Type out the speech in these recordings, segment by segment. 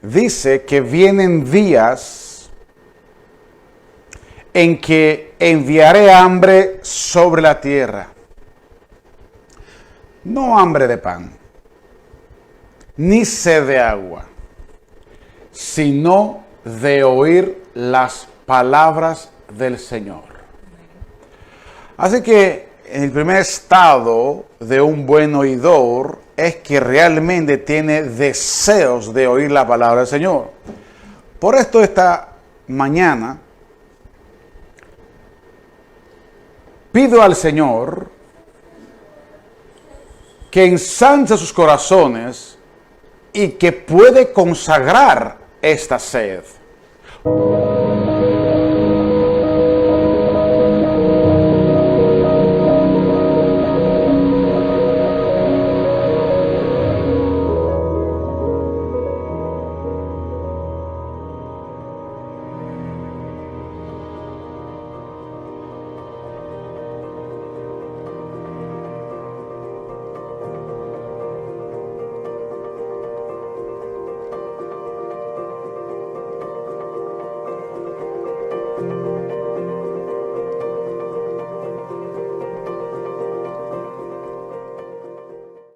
dice que vienen días en que enviaré hambre sobre la tierra. No hambre de pan, ni sed de agua, sino de oír las palabras del Señor. Así que el primer estado de un buen oidor es que realmente tiene deseos de oír la palabra del Señor. Por esto esta mañana pido al Señor que ensanche sus corazones y que puede consagrar esta sed.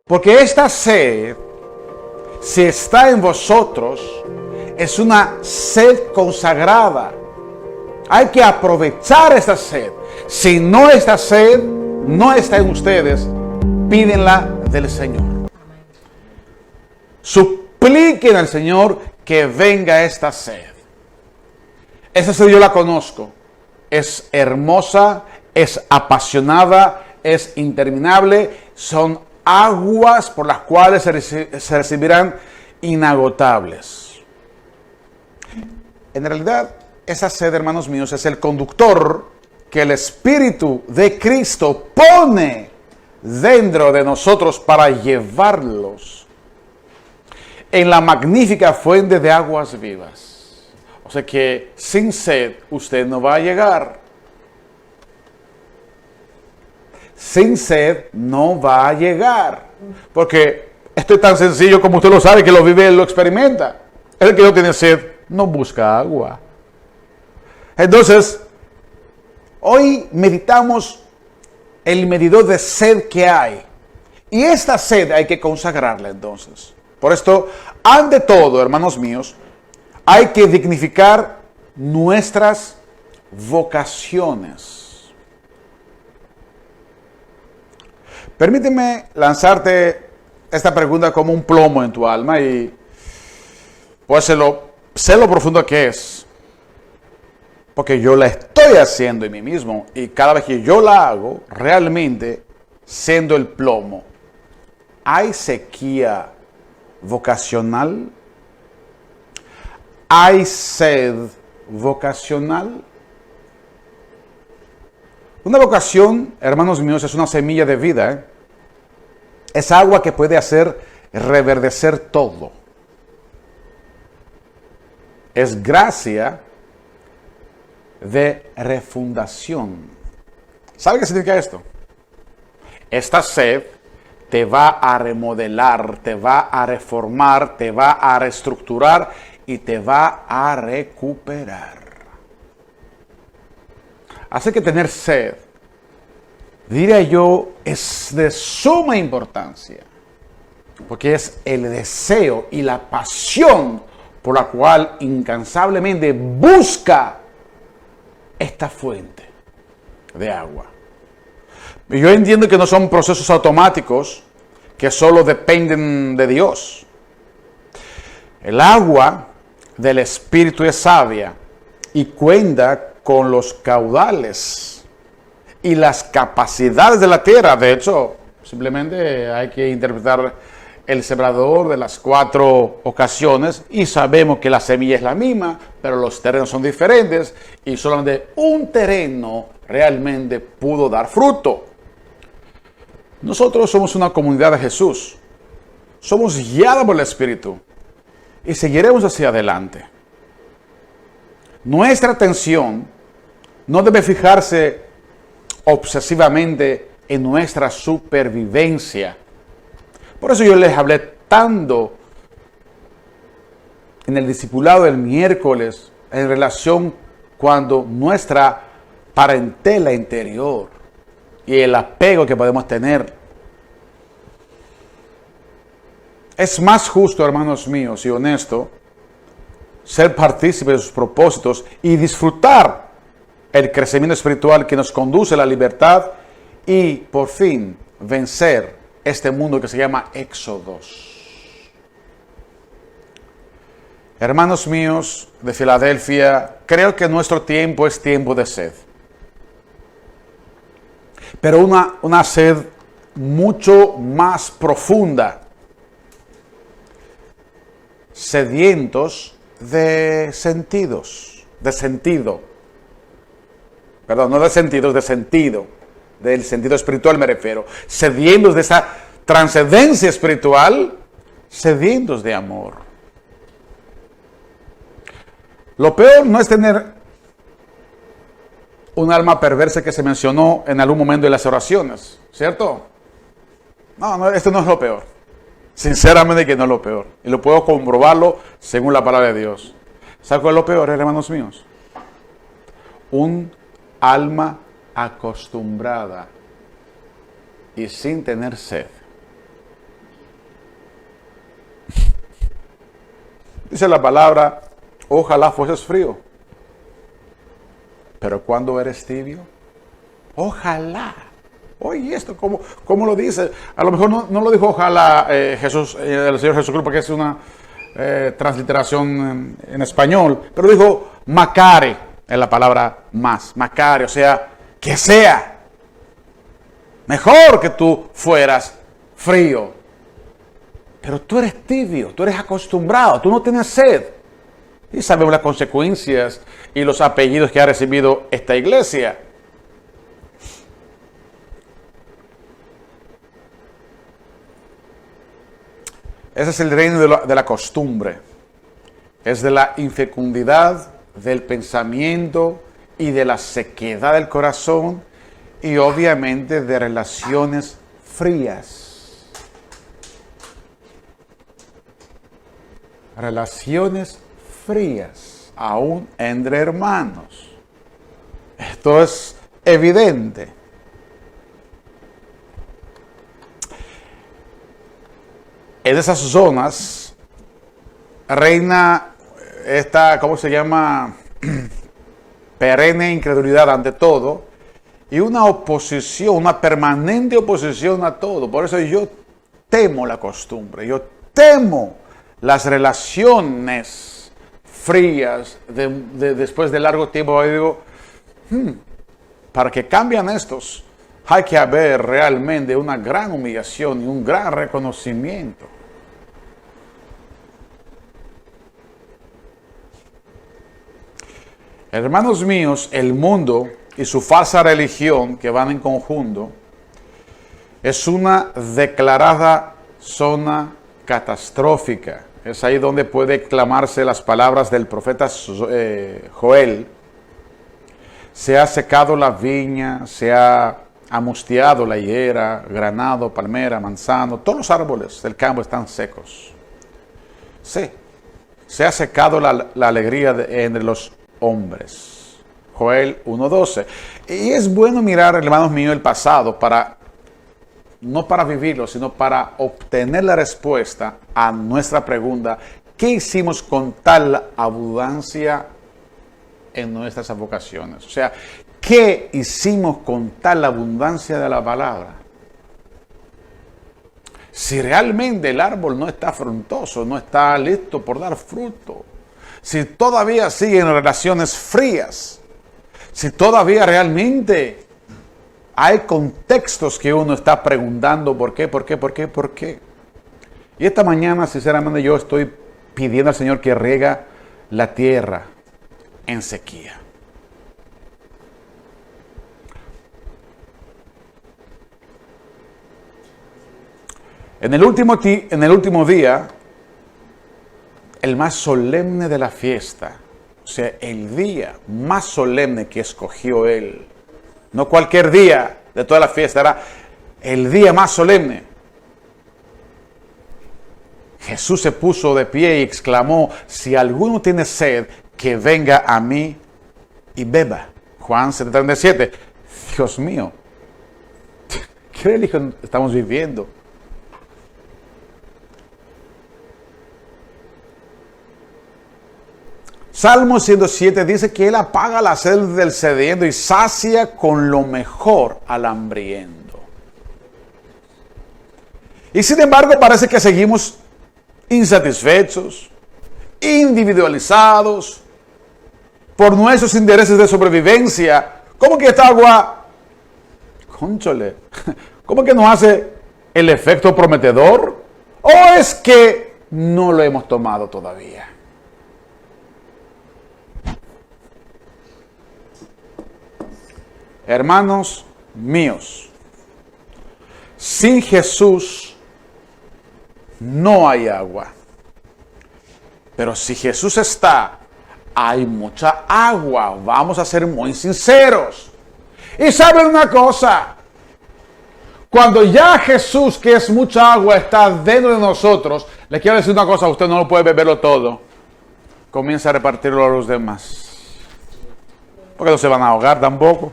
Porque esta sed, si está en vosotros, es una sed consagrada. Hay que aprovechar esta sed. Si no esta sed no está en ustedes, pídenla del Señor. Supliquen al Señor que venga esta sed. Esa sed yo la conozco. Es hermosa, es apasionada, es interminable. Son aguas por las cuales se recibirán inagotables. En realidad, esa sed, hermanos míos, es el conductor que el Espíritu de Cristo pone dentro de nosotros para llevarlos en la magnífica fuente de aguas vivas. O sea que sin sed usted no va a llegar. Sin sed no va a llegar. Porque esto es tan sencillo como usted lo sabe, que lo vive y lo experimenta. El que no tiene sed no busca agua. Entonces, hoy meditamos el medidor de sed que hay. Y esta sed hay que consagrarla entonces. Por esto, ante todo, hermanos míos, hay que dignificar nuestras vocaciones. Permíteme lanzarte esta pregunta como un plomo en tu alma y pues sé lo profundo que es. Porque yo la estoy haciendo en mí mismo y cada vez que yo la hago, realmente siendo el plomo. ¿Hay sequía vocacional? ¿Hay sed vocacional? Una vocación, hermanos míos, es una semilla de vida. Es agua que puede hacer reverdecer todo. Es gracia de refundación. ¿Sabe qué significa esto? Esta sed te va a remodelar, te va a reformar, te va a reestructurar y te va a recuperar. Así que tener sed, diría yo, es de suma importancia, porque es el deseo y la pasión por la cual incansablemente busca esta fuente de agua. Y yo entiendo que no son procesos automáticos que solo dependen de Dios. El agua del Espíritu es sabia y cuenta con los caudales y las capacidades de la tierra. De hecho, simplemente hay que interpretar el sembrador de las 4 ocasiones y sabemos que la semilla es la misma, pero los terrenos son diferentes y solamente un terreno realmente pudo dar fruto. Nosotros somos una comunidad de Jesús, somos guiados por el Espíritu y seguiremos hacia adelante. Nuestra atención no debe fijarse obsesivamente en nuestra supervivencia. Por eso yo les hablé tanto en el discipulado del miércoles en relación cuando nuestra parentela interior y el apego que podemos tener. Es más justo, hermanos míos, y honesto, ser partícipe de sus propósitos y disfrutar el crecimiento espiritual que nos conduce a la libertad y, por fin, vencer este mundo que se llama Éxodos. Hermanos míos de Filadelfia, creo que nuestro tiempo es tiempo de sed. Pero una sed mucho más profunda. Sedientos de sentidos, de sentido. Perdón, no de sentidos, de sentido. Del sentido espiritual me refiero. Sedientos de esa trascendencia espiritual, sedientos de amor. Lo peor no es tener un alma perversa que se mencionó en algún momento de las oraciones, ¿cierto? No, esto no es lo peor. Sinceramente que no es lo peor. Y lo puedo comprobarlo según la palabra de Dios. ¿Saben cuál es lo peor, hermanos míos? Un alma acostumbrada y sin tener sed. Dice la palabra, ojalá fueses frío. Pero cuando eres tibio, ojalá. Oye, esto, ¿cómo lo dice? A lo mejor no lo dijo ojalá Jesús, el Señor Jesucristo, porque es una transliteración en español, pero dijo macare, es la palabra más, macare, o sea, que sea mejor que tú fueras frío. Pero tú eres tibio, tú eres acostumbrado, tú no tienes sed. Y sabemos las consecuencias y los apellidos que ha recibido esta iglesia. Ese es el reino de la costumbre. Es de la infecundidad del pensamiento y de la sequedad del corazón y obviamente de relaciones frías. Relaciones frías, aún entre hermanos. Esto es evidente. En esas zonas reina esta, ¿cómo se llama? Perenne incredulidad ante todo y una oposición, una permanente oposición a todo. Por eso yo temo la costumbre, yo temo las relaciones frías después de largo tiempo. Yo digo, para que cambien estos, hay que haber realmente una gran humillación y un gran reconocimiento. Hermanos míos, el mundo y su falsa religión que van en conjunto es una declarada zona catastrófica. Es ahí donde puede clamarse las palabras del profeta Joel. Se ha secado la viña, se ha amustiado la higuera, granado, palmera, manzano, todos los árboles del campo están secos. Sí, se ha secado la alegría entre los hombres. Joel 1:12. Y es bueno mirar, hermanos míos, el pasado no para vivirlo, sino para obtener la respuesta a nuestra pregunta: ¿qué hicimos con tal abundancia en nuestras vocaciones? O sea, ¿qué hicimos con tal abundancia de la palabra? Si realmente el árbol no está frondoso, no está listo por dar fruto, si todavía siguen relaciones frías, si todavía realmente hay contextos que uno está preguntando ¿por qué? Y esta mañana, sinceramente, yo estoy pidiendo al Señor que riega la tierra en sequía. En el último día, el más solemne de la fiesta, o sea, el día más solemne que escogió Él, no cualquier día de toda la fiesta, era el día más solemne. Jesús se puso de pie y exclamó, si alguno tiene sed, que venga a mí y beba. Juan 7:37. Dios mío, ¿qué religión estamos viviendo? Salmo 107 dice que Él apaga la sed del sediento y sacia con lo mejor al hambriento. Y sin embargo parece que seguimos insatisfechos, individualizados, por nuestros intereses de sobrevivencia. ¿Cómo que esta agua, cónchale, cómo que nos hace el efecto prometedor? ¿O es que no lo hemos tomado todavía? Hermanos míos, sin Jesús no hay agua. Pero si Jesús está, hay mucha agua. Vamos a ser muy sinceros. Y saben una cosa, cuando ya Jesús, que es mucha agua, está dentro de nosotros, le quiero decir una cosa, usted no lo puede beberlo todo. Comienza a repartirlo a los demás. Porque no se van a ahogar tampoco.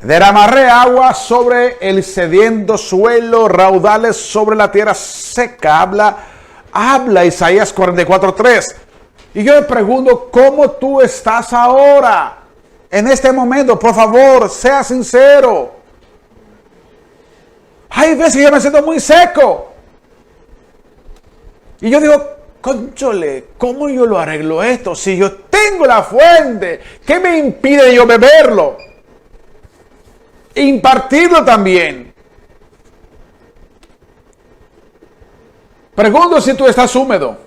Derramaré agua sobre el sediento suelo, raudales sobre la tierra seca. Habla Isaías 44:3. Y yo le pregunto, ¿cómo tú estás ahora? En este momento, por favor, sea sincero. Hay veces que yo me siento muy seco. Y yo digo, cónchole, ¿cómo yo lo arreglo esto? Si yo tengo la fuente, ¿qué me impide yo beberlo? Impartirlo también. Pregunto si tú estás húmedo.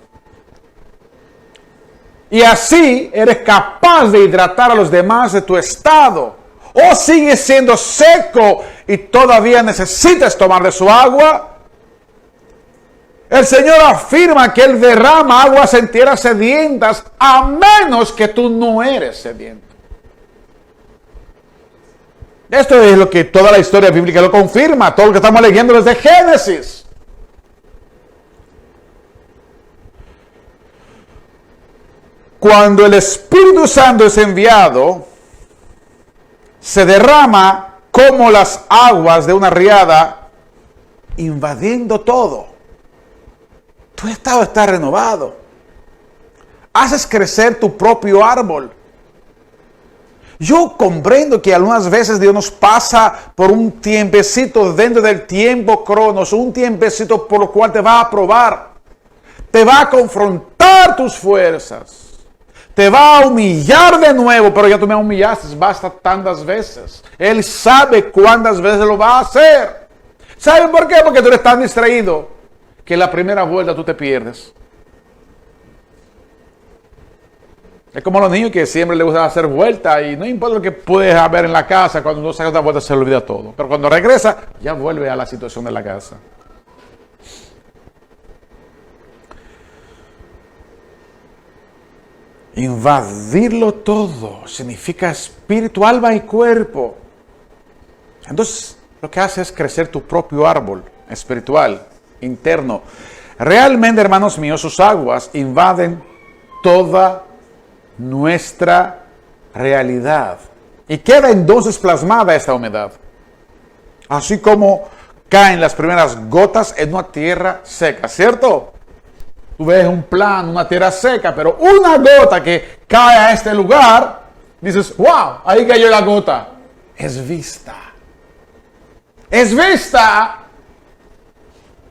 Y así eres capaz de hidratar a los demás de tu estado. O sigues siendo seco y todavía necesitas tomar de su agua. El Señor afirma que Él derrama aguas en tierras sedientas a menos que tú no eres sediento. Esto es lo que toda la historia bíblica lo confirma, todo lo que estamos leyendo desde Génesis. Cuando el Espíritu Santo es enviado, se derrama como las aguas de una riada, invadiendo todo. Tu estado está renovado. Haces crecer tu propio árbol. Yo comprendo que algunas veces Dios nos pasa por un tiempecito dentro del tiempo cronos, un tiempecito por lo cual te va a probar. Te va a confrontar tus fuerzas. Te va a humillar de nuevo, pero ya tú me humillaste, basta tantas veces. Él sabe cuántas veces lo va a hacer. ¿Saben por qué? Porque tú eres tan distraído que en la primera vuelta tú te pierdes. Es como los niños que siempre les gusta hacer vuelta y no importa lo que puedes haber en la casa, cuando uno saca otra vuelta se le olvida todo. Pero cuando regresa, ya vuelve a la situación de la casa. Invadirlo todo significa espíritu, alma y cuerpo. Entonces, lo que hace es crecer tu propio árbol espiritual, interno. Realmente, hermanos míos, sus aguas invaden toda nuestra realidad. Y queda entonces plasmada esta humedad. Así como caen las primeras gotas en una tierra seca, ¿cierto? Tú ves un plano, una tierra seca, pero una gota que cae a este lugar, dices, wow, ahí cayó la gota. Es vista. Es vista.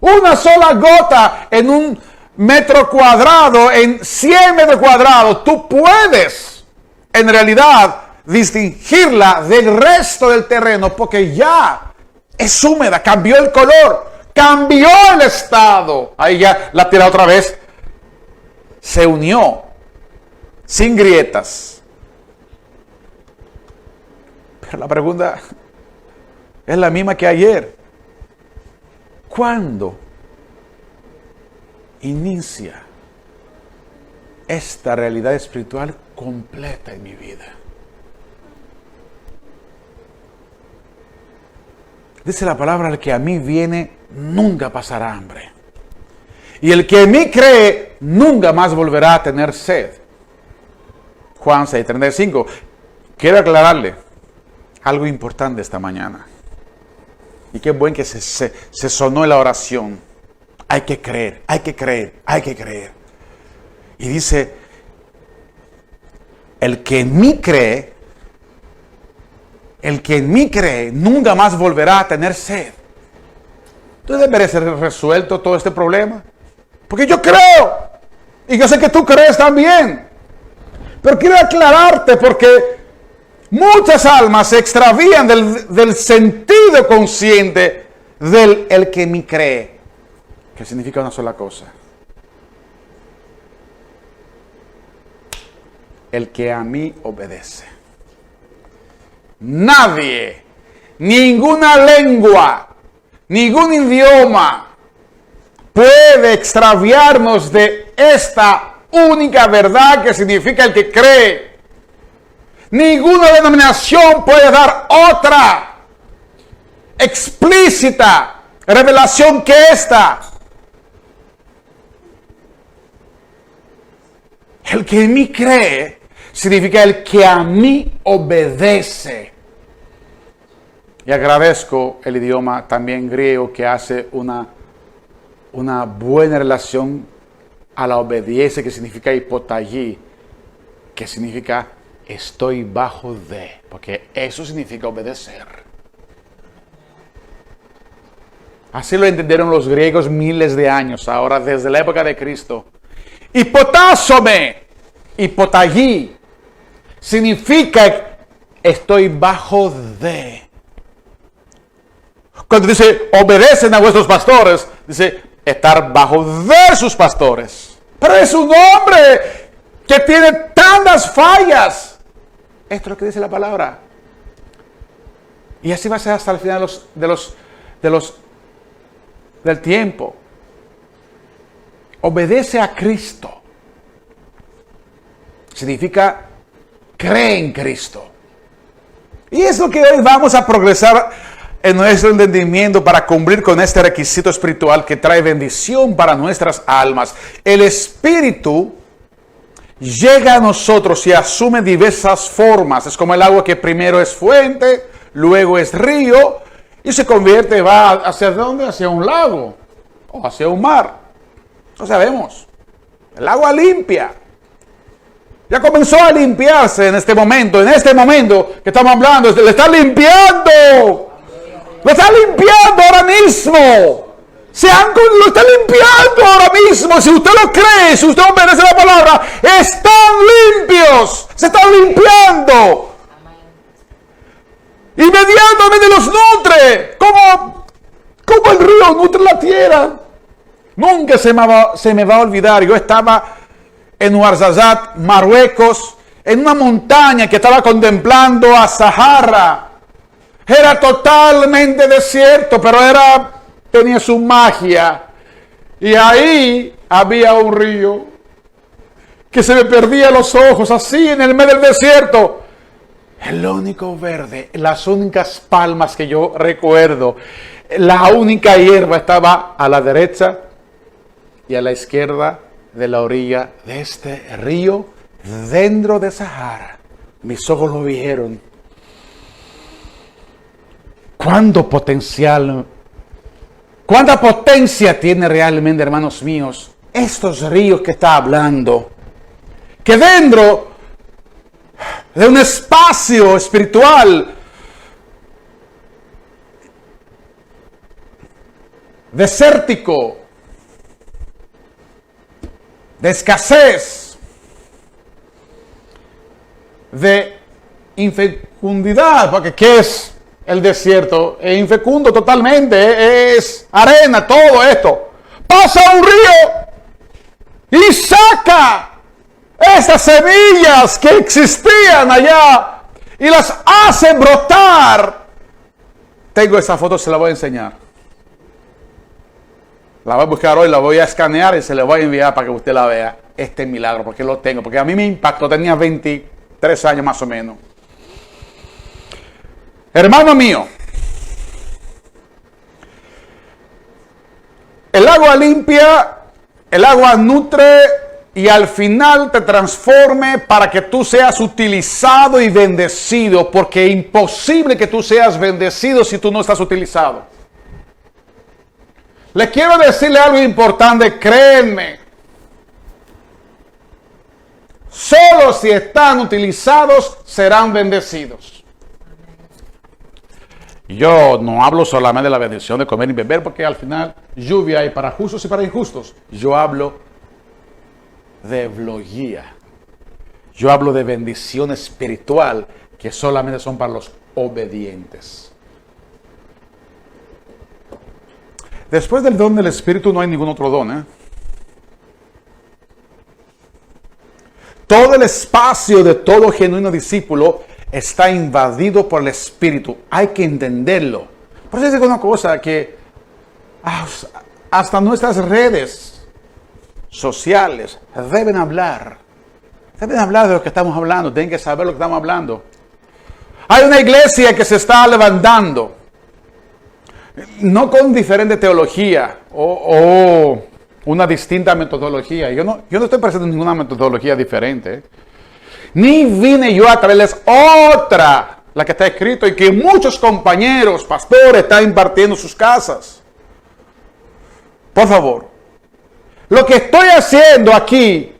Una sola gota en un metro cuadrado, en 100 metros cuadrados, tú puedes en realidad distinguirla del resto del terreno porque ya es húmeda, cambió el color, cambió el estado. Ahí ya la tierra otra vez se unió, sin grietas. Pero la pregunta es la misma que ayer. ¿Cuándo inicia esta realidad espiritual completa en mi vida? Dice la palabra, el que a mí viene nunca pasará hambre. Y el que en mí cree nunca más volverá a tener sed. Juan 6:35. Quiero aclararle algo importante esta mañana. Y qué bueno que se sonó en la oración. Hay que creer, hay que creer, hay que creer. Y dice, el que en mí cree nunca más volverá a tener sed. Entonces debería ser resuelto todo este problema. Porque yo creo. Y yo sé que tú crees también. Pero quiero aclararte porque muchas almas se extravían del sentido consciente del el que en mí cree. Que significa una sola cosa. El que a mí obedece. Nadie, ninguna lengua, ningún idioma puede extraviarnos de esta única verdad que significa el que cree. Ninguna denominación puede dar otra explícita revelación que esta. El que en mí cree significa el que a mí obedece. Y agradezco el idioma también griego que hace una buena relación a la obediencia, que significa hipotallí, que significa estoy bajo de, porque eso significa obedecer. Así lo entendieron los griegos miles de años, ahora desde la época de Cristo. Hipotásome, hipotallí, significa estoy bajo de. Cuando dice obedecen a vuestros pastores, dice estar bajo de sus pastores. Pero es un hombre que tiene tantas fallas. Esto es lo que dice la palabra. Y así va a ser hasta el final del tiempo. Obedece a Cristo. Significa cree en Cristo. Y es lo que hoy vamos a progresar en nuestro entendimiento para cumplir con este requisito espiritual que trae bendición para nuestras almas. El Espíritu llega a nosotros y asume diversas formas. Es como el agua que primero es fuente, luego es río y se convierte, va hacia dónde, hacia un lago o hacia un mar. No sabemos. El agua limpia. Ya comenzó a limpiarse en este momento que estamos hablando, le está limpiando. Lo está limpiando ahora mismo. Lo está limpiando ahora mismo. Si usted lo cree, si usted obedece la palabra, están limpios. Se están limpiando. Inmediatamente los nutre. Como el río nutre la tierra. Nunca se me va a olvidar. Yo estaba en Ouarzazate, Marruecos, en una montaña que estaba contemplando a Sahara. Era totalmente desierto, pero tenía su magia. Y ahí había un río que se me perdía los ojos, así en el medio del desierto. El único verde, las únicas palmas que yo recuerdo, la única hierba estaba a la derecha y a la izquierda de la orilla de este río, dentro de Sahara. Mis ojos lo vieron. ¿Cuánto potencial, cuánta potencia tiene realmente, hermanos míos, estos ríos que está hablando? Que dentro de un espacio espiritual desértico, de escasez, de infecundidad, porque ¿qué es el desierto? Es infecundo totalmente, es arena, todo esto. Pasa un río y saca esas semillas que existían allá y las hace brotar. Tengo esa foto, se la voy a enseñar. La voy a buscar hoy, la voy a escanear y se la voy a enviar para que usted la vea. Este milagro, porque lo tengo, porque a mí me impactó, tenía 23 años más o menos. Hermano mío, El agua limpia, el agua nutre y al final te transforme para que tú seas utilizado y bendecido, porque es imposible que tú seas bendecido si tú no estás utilizado. Le quiero decirle algo importante, créanme. Solo si están utilizados serán bendecidos. Yo no hablo solamente de la bendición de comer y beber, porque al final lluvia hay para justos y para injustos. Yo hablo de eulogía. Yo hablo de bendición espiritual que solamente son para los obedientes. Después del don del Espíritu no hay ningún otro don, ¿eh? Todo el espacio de todo genuino discípulo está invadido por el Espíritu. Hay que entenderlo. Por eso digo una cosa, que hasta nuestras redes sociales deben hablar. Deben hablar de lo que estamos hablando. Tienen que saber lo que estamos hablando. Hay una iglesia que se está levantando. No con diferente teología o una distinta metodología. Yo no estoy presentando ninguna metodología diferente. Ni vine yo a traerles otra, la que está escrito y que muchos compañeros, pastores, están impartiendo en sus casas. Por favor. Lo que estoy haciendo aquí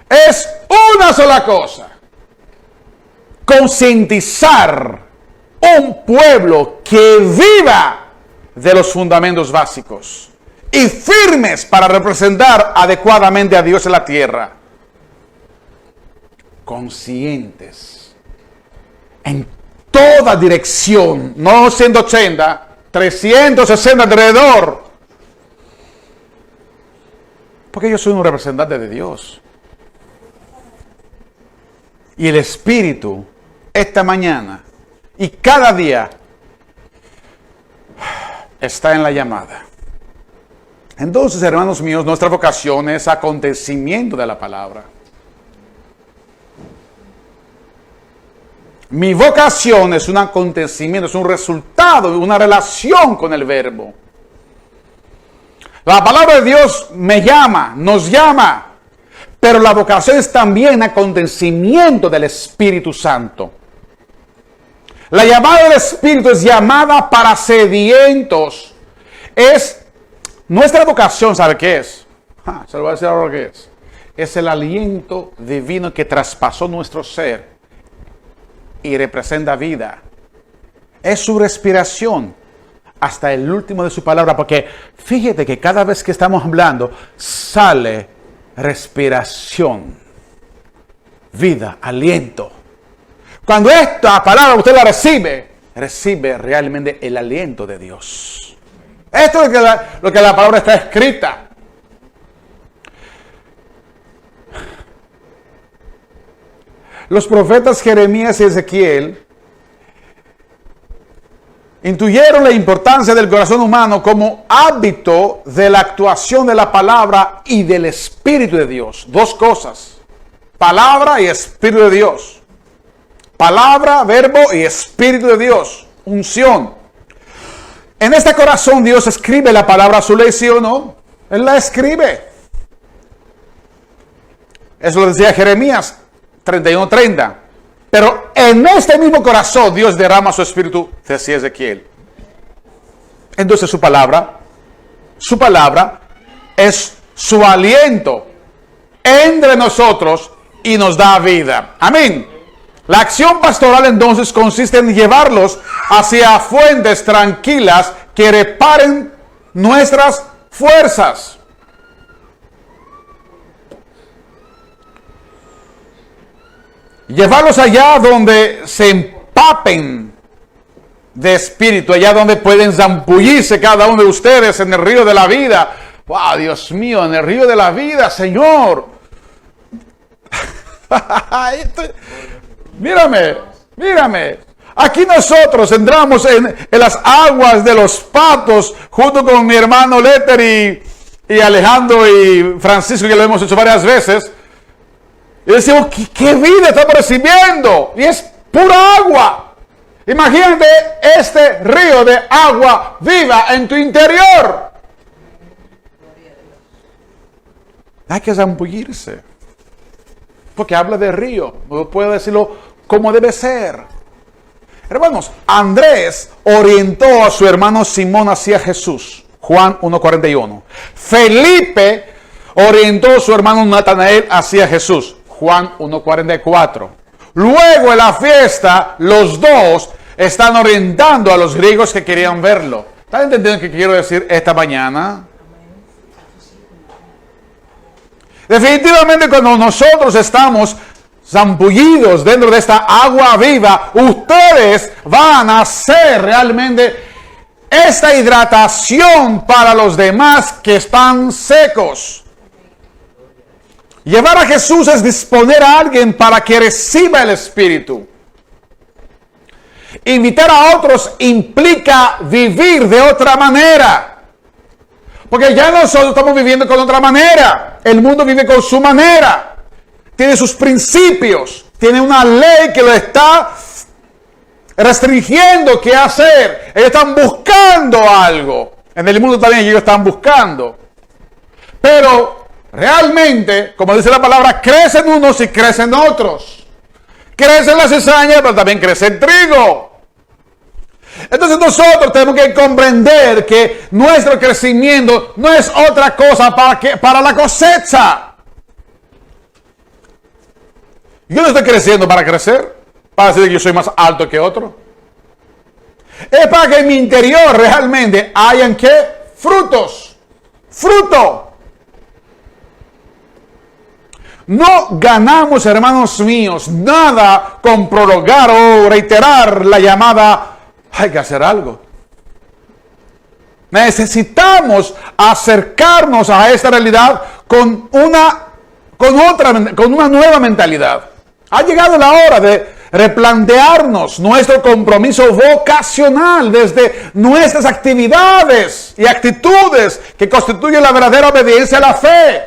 es una sola cosa. Concientizar un pueblo que viva de los fundamentos básicos y firmes para representar adecuadamente a Dios en la tierra. Conscientes en toda dirección, no 180, 360 alrededor. Porque yo soy un representante de Dios. Y el Espíritu, esta mañana y cada día, está en la llamada. Entonces, hermanos míos, nuestra vocación es acontecimiento de la palabra. Mi vocación es un acontecimiento, es un resultado, una relación con el verbo. La palabra de Dios me llama, nos llama, pero la vocación es también acontecimiento del Espíritu Santo. La llamada del Espíritu es llamada para sedientos. Es nuestra vocación, ¿sabe qué es? Se lo voy a decir ahora qué es. Es el aliento divino que traspasó nuestro ser y representa vida. Es su respiración hasta el último de su palabra, porque fíjate que cada vez que estamos hablando sale respiración, vida, aliento. Cuando esta palabra usted la recibe realmente el aliento de Dios. Esto es lo que la palabra está escrita. Los profetas Jeremías y Ezequiel intuyeron la importancia del corazón humano como hábito de la actuación de la palabra y del Espíritu de Dios. Dos cosas: palabra y Espíritu de Dios. Palabra, verbo y Espíritu de Dios. Unción. En este corazón Dios escribe la palabra a su ley, ¿sí o no? Él la escribe. Eso lo decía Jeremías 31:30. Pero en este mismo corazón Dios derrama su espíritu, decía Ezequiel. Entonces su palabra es su aliento entre nosotros y nos da vida. Amén. La acción pastoral entonces consiste en llevarlos hacia fuentes tranquilas que reparen nuestras fuerzas. Llevarlos allá donde se empapen de espíritu, allá donde pueden zambullirse cada uno de ustedes en el río de la vida. ¡Wow, Dios mío! En el río de la vida, Señor. Mírame. Aquí nosotros entramos en las aguas de los patos junto con mi hermano Letter y Alejandro y Francisco, que lo hemos hecho varias veces. Y decimos, ¿qué vida estamos recibiendo? Y es pura agua. Imagínate este río de agua viva en tu interior. Hay que zambullirse. Porque habla de río. No puede decirlo como debe ser. Hermanos, Andrés orientó a su hermano Simón hacia Jesús. Juan 1:41. Felipe orientó a su hermano Natanael hacia Jesús. Juan 1:44. Luego en la fiesta, los dos están orientando a los griegos que querían verlo. ¿Están entendiendo qué quiero decir esta mañana? Definitivamente cuando nosotros estamos zambullidos dentro de esta agua viva, ustedes van a hacer realmente esta hidratación para los demás que están secos. Llevar a Jesús es disponer a alguien para que reciba el Espíritu. Invitar a otros implica vivir de otra manera. Porque ya nosotros estamos viviendo con otra manera. El mundo vive con su manera. Tiene sus principios. Tiene una ley que lo está restringiendo qué hacer. Ellos están buscando algo. En el mundo también ellos están buscando. Pero realmente, como dice la palabra, crecen unos y crecen otros. Crecen la cizaña, pero también crece el trigo. Entonces nosotros tenemos que comprender que nuestro crecimiento no es otra cosa para la cosecha. Yo no estoy creciendo para crecer, para decir que yo soy más alto que otro. Es para que en mi interior realmente hayan ¿qué? Frutos. Fruto. No ganamos, hermanos míos, nada con prolongar o reiterar la llamada. Hay que hacer algo. Necesitamos acercarnos a esta realidad con una nueva mentalidad. Ha llegado la hora de replantearnos nuestro compromiso vocacional desde nuestras actividades y actitudes que constituyen la verdadera obediencia a la fe.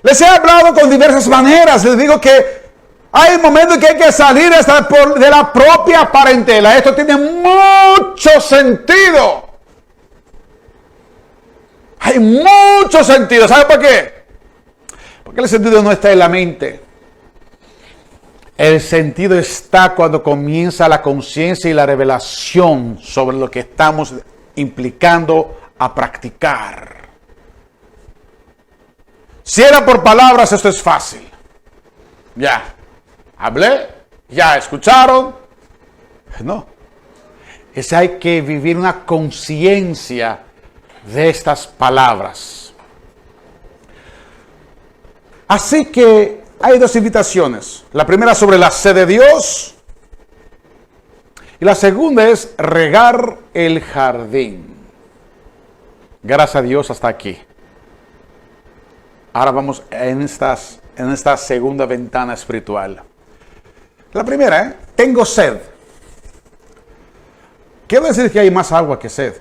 Les he hablado con diversas maneras. Les digo que hay momentos que hay que salir hasta de la propia parentela. Esto tiene mucho sentido. Hay mucho sentido. ¿Sabe por qué? Porque el sentido no está en la mente. El sentido está cuando comienza la conciencia y la revelación sobre lo que estamos implicando a practicar. Si era por palabras, esto es fácil. Ya. Hablé, ya escucharon. No. Hay que vivir una conciencia de estas palabras. Así que hay dos invitaciones. La primera sobre la sed de Dios. Y la segunda es regar el jardín. Gracias a Dios hasta aquí. Ahora vamos en esta segunda ventana espiritual. La primera, tengo sed. Quiero decir que hay más agua que sed.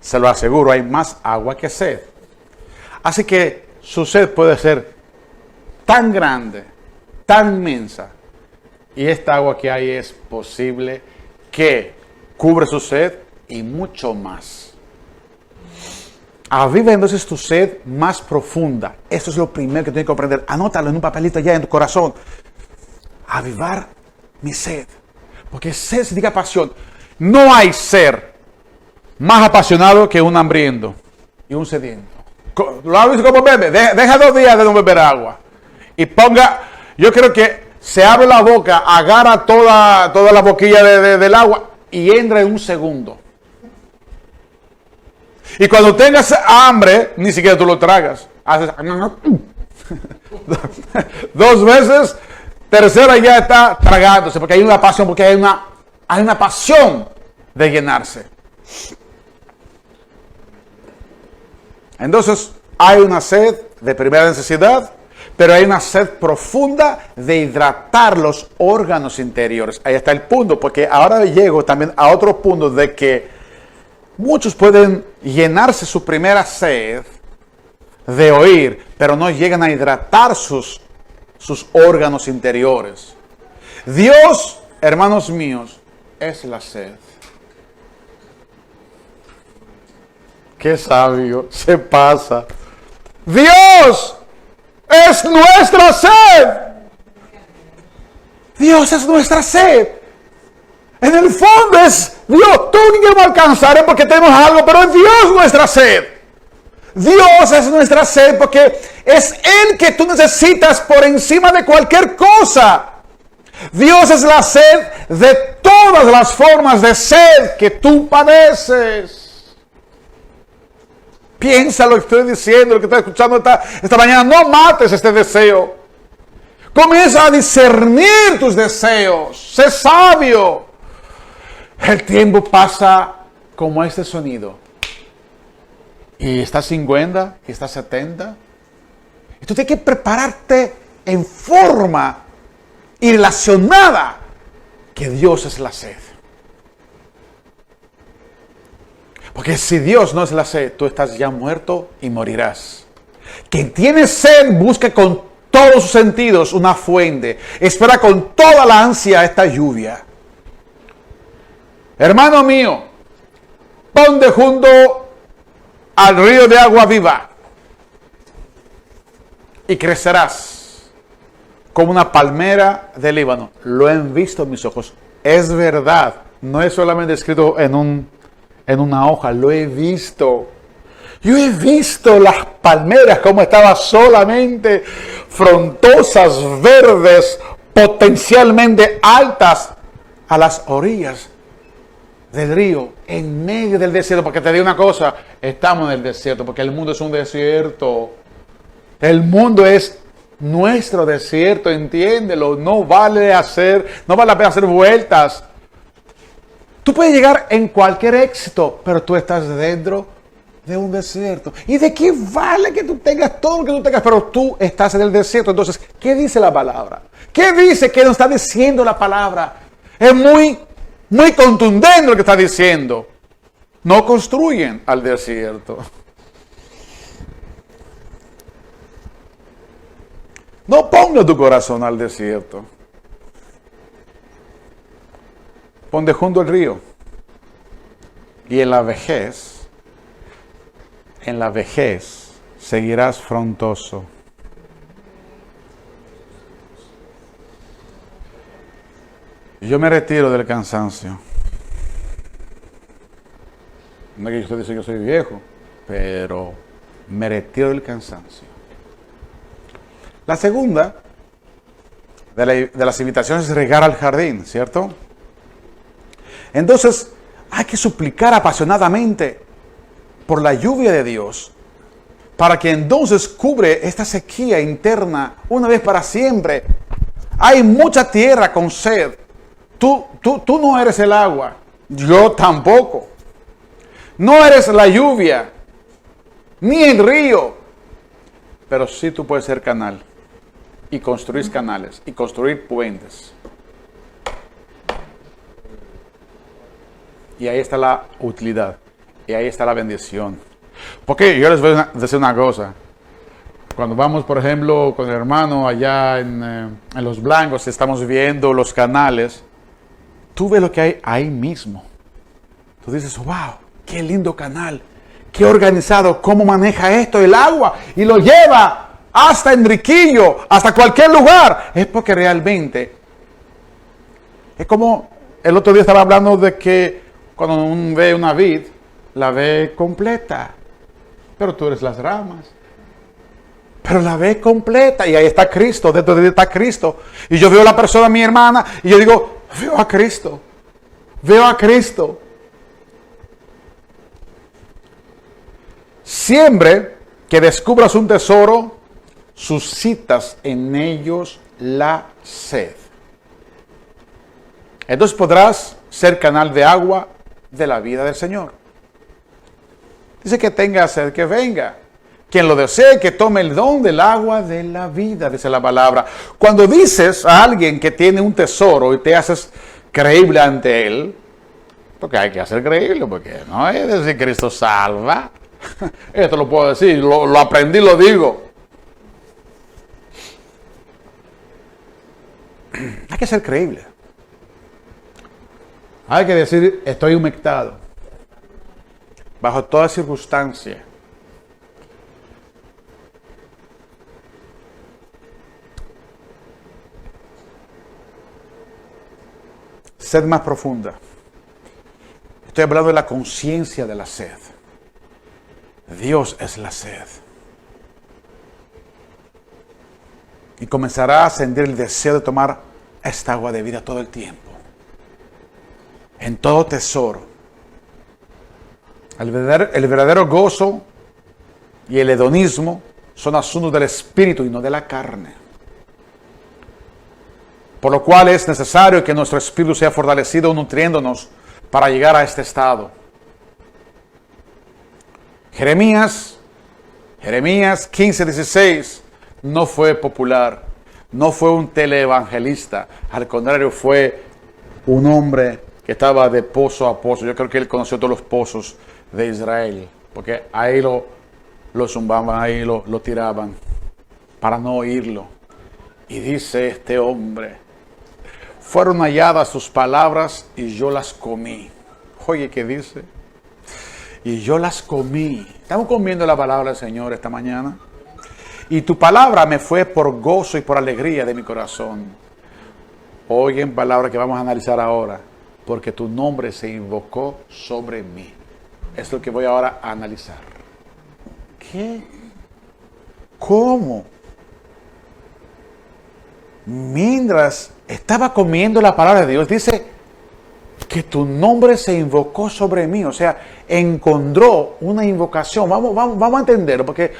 Se lo aseguro, hay más agua que sed. Así que su sed puede ser tan grande, tan inmensa. Y esta agua que hay es posible que cubre su sed y mucho más. Aviva entonces tu sed más profunda. Esto es lo primero que tienes que comprender. Anótalo en un papelito ya en tu corazón. Avivar mi sed. Porque sed significa pasión. No hay ser más apasionado que un hambriento y un sediento. Lo hago como bebe. Deja 2 días de no beber agua. Y yo creo que se abre la boca, agarra toda la boquilla del agua y entra en un segundo. Y cuando tengas hambre, ni siquiera tú lo tragas. Haces 2 veces, tercera ya está tragándose, porque hay una pasión, porque hay una pasión de llenarse. Entonces, hay una sed de primera necesidad, pero hay una sed profunda de hidratar los órganos interiores. Ahí está el punto, porque ahora llego también a otro punto de que muchos pueden llenarse su primera sed de oír, pero no llegan a hidratar sus órganos interiores. Dios, hermanos míos, es la sed. Qué sabio, se pasa. Dios es nuestra sed. Dios es nuestra sed. En el fondo es Dios. Tú ni yo no alcanzaré porque tenemos algo, pero es Dios nuestra sed. Dios es nuestra sed porque es Él que tú necesitas por encima de cualquier cosa. Dios es la sed de todas las formas de sed que tú padeces. Piensa lo que estoy diciendo, lo que estás escuchando esta mañana. No mates este deseo. Comienza a discernir tus deseos. Sé sabio. El tiempo pasa como este sonido. Y está 50, y está 70. Y tú tienes que prepararte en forma y relacionada que Dios es la sed. Porque si Dios no es la sed, tú estás ya muerto y morirás. Quien tiene sed busca con todos sus sentidos una fuente. Espera con toda la ansia esta lluvia. Hermano mío, ponte junto al río de agua viva y crecerás como una palmera del Líbano. Lo han visto mis ojos. Es verdad. No es solamente escrito en una hoja. Lo he visto. Yo he visto las palmeras como estaban solamente frondosas, verdes, potencialmente altas a las orillas del río, en medio del desierto. Porque te digo una cosa, estamos en el desierto, porque el mundo es un desierto. El mundo es nuestro desierto, entiéndelo. No vale la pena hacer vueltas. Tú puedes llegar en cualquier éxito, pero tú estás dentro de un desierto. ¿Y de qué vale que tú tengas todo lo que tú tengas, pero tú estás en el desierto? Entonces, ¿qué dice la palabra? ¿Qué dice? ¿Qué nos está diciendo la palabra? Es muy contundente lo que está diciendo. No construyen al desierto. No ponga tu corazón al desierto. Ponte junto al río. Y en la vejez seguirás frondoso. Yo me retiro del cansancio. No es que usted dice que yo soy viejo, pero me retiro del cansancio. La segunda de las invitaciones es regar al jardín, ¿cierto? Entonces, hay que suplicar apasionadamente por la lluvia de Dios, para que entonces cubre esta sequía interna una vez para siempre. Hay mucha tierra con sed. Tú no eres el agua, yo tampoco. No eres la lluvia, ni el río, pero sí tú puedes ser canal y construir canales y construir puentes. Y ahí está la utilidad. Y ahí está la bendición. Porque yo les voy a decir una cosa. Cuando vamos, por ejemplo, con el hermano allá en Los Blancos, estamos viendo los canales, tú ves lo que hay ahí mismo. Tú dices, wow, qué lindo canal. Qué organizado, cómo maneja esto, el agua. Y lo lleva hasta Enriquillo, hasta cualquier lugar. Es porque realmente, es como el otro día estaba hablando de que cuando uno ve una vid, la ve completa, pero tú eres las ramas. Pero la ve completa y ahí está Cristo, dentro de ella está Cristo. Y yo veo a la persona, mi hermana, y yo digo, veo a Cristo, veo a Cristo. Siempre que descubras un tesoro, suscitas en ellos la sed. Entonces podrás ser canal de agua de la vida del Señor. Dice que tenga sed, que venga. Quien lo desee, que tome el don del agua de la vida, dice la palabra. Cuando dices a alguien que tiene un tesoro y te haces creíble ante él, porque hay que hacer creíble, porque no es decir Cristo salva. Esto lo puedo decir, lo aprendí, lo digo. Hay que ser creíble. Hay que decir, estoy humectado. bajo toda circunstancia. Sed más profunda. Estoy hablando de la conciencia de la sed. Dios es la sed. Y comenzará a ascender el deseo de tomar esta agua de vida todo el tiempo. En todo tesoro. El verdadero gozo y el hedonismo son asuntos del espíritu y no de la carne. Por lo cual es necesario que nuestro espíritu sea fortalecido nutriéndonos para llegar a este estado. Jeremías 15:16 no fue popular, no fue un teleevangelista, al contrario fue un hombre que estaba de pozo a pozo. Yo creo que él conoció todos los pozos de Israel, porque ahí lo zumbaban, ahí lo tiraban para no oírlo. Y dice este hombre: fueron halladas sus palabras y yo las comí. Oye, ¿qué dice? Y yo las comí. Estamos comiendo la palabra del Señor esta mañana. Y tu palabra me fue por gozo y por alegría de mi corazón. Oigan palabra que vamos a analizar ahora. Porque tu nombre se invocó sobre mí. Es lo que voy ahora a analizar. ¿Qué? ¿Cómo? Mientras estaba comiendo la palabra de Dios, dice que tu nombre se invocó sobre mí. O sea, encontró una invocación. Vamos a entenderlo, porque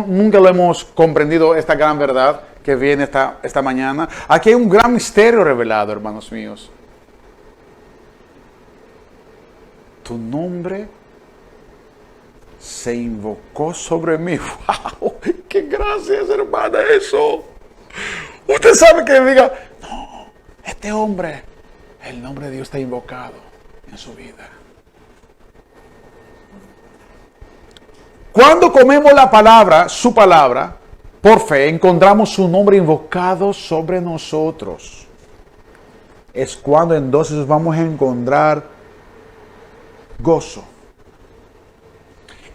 nunca lo hemos comprendido, esta gran verdad que viene esta mañana. Aquí hay un gran misterio revelado, hermanos míos. Tu nombre se invocó sobre mí. ¡Wow! ¡Qué gracias, hermana! Eso. Usted sabe que diga, no, este hombre, el nombre de Dios está invocado en su vida. Cuando comemos la palabra, su palabra, por fe, encontramos su nombre invocado sobre nosotros. Es cuando entonces vamos a encontrar gozo.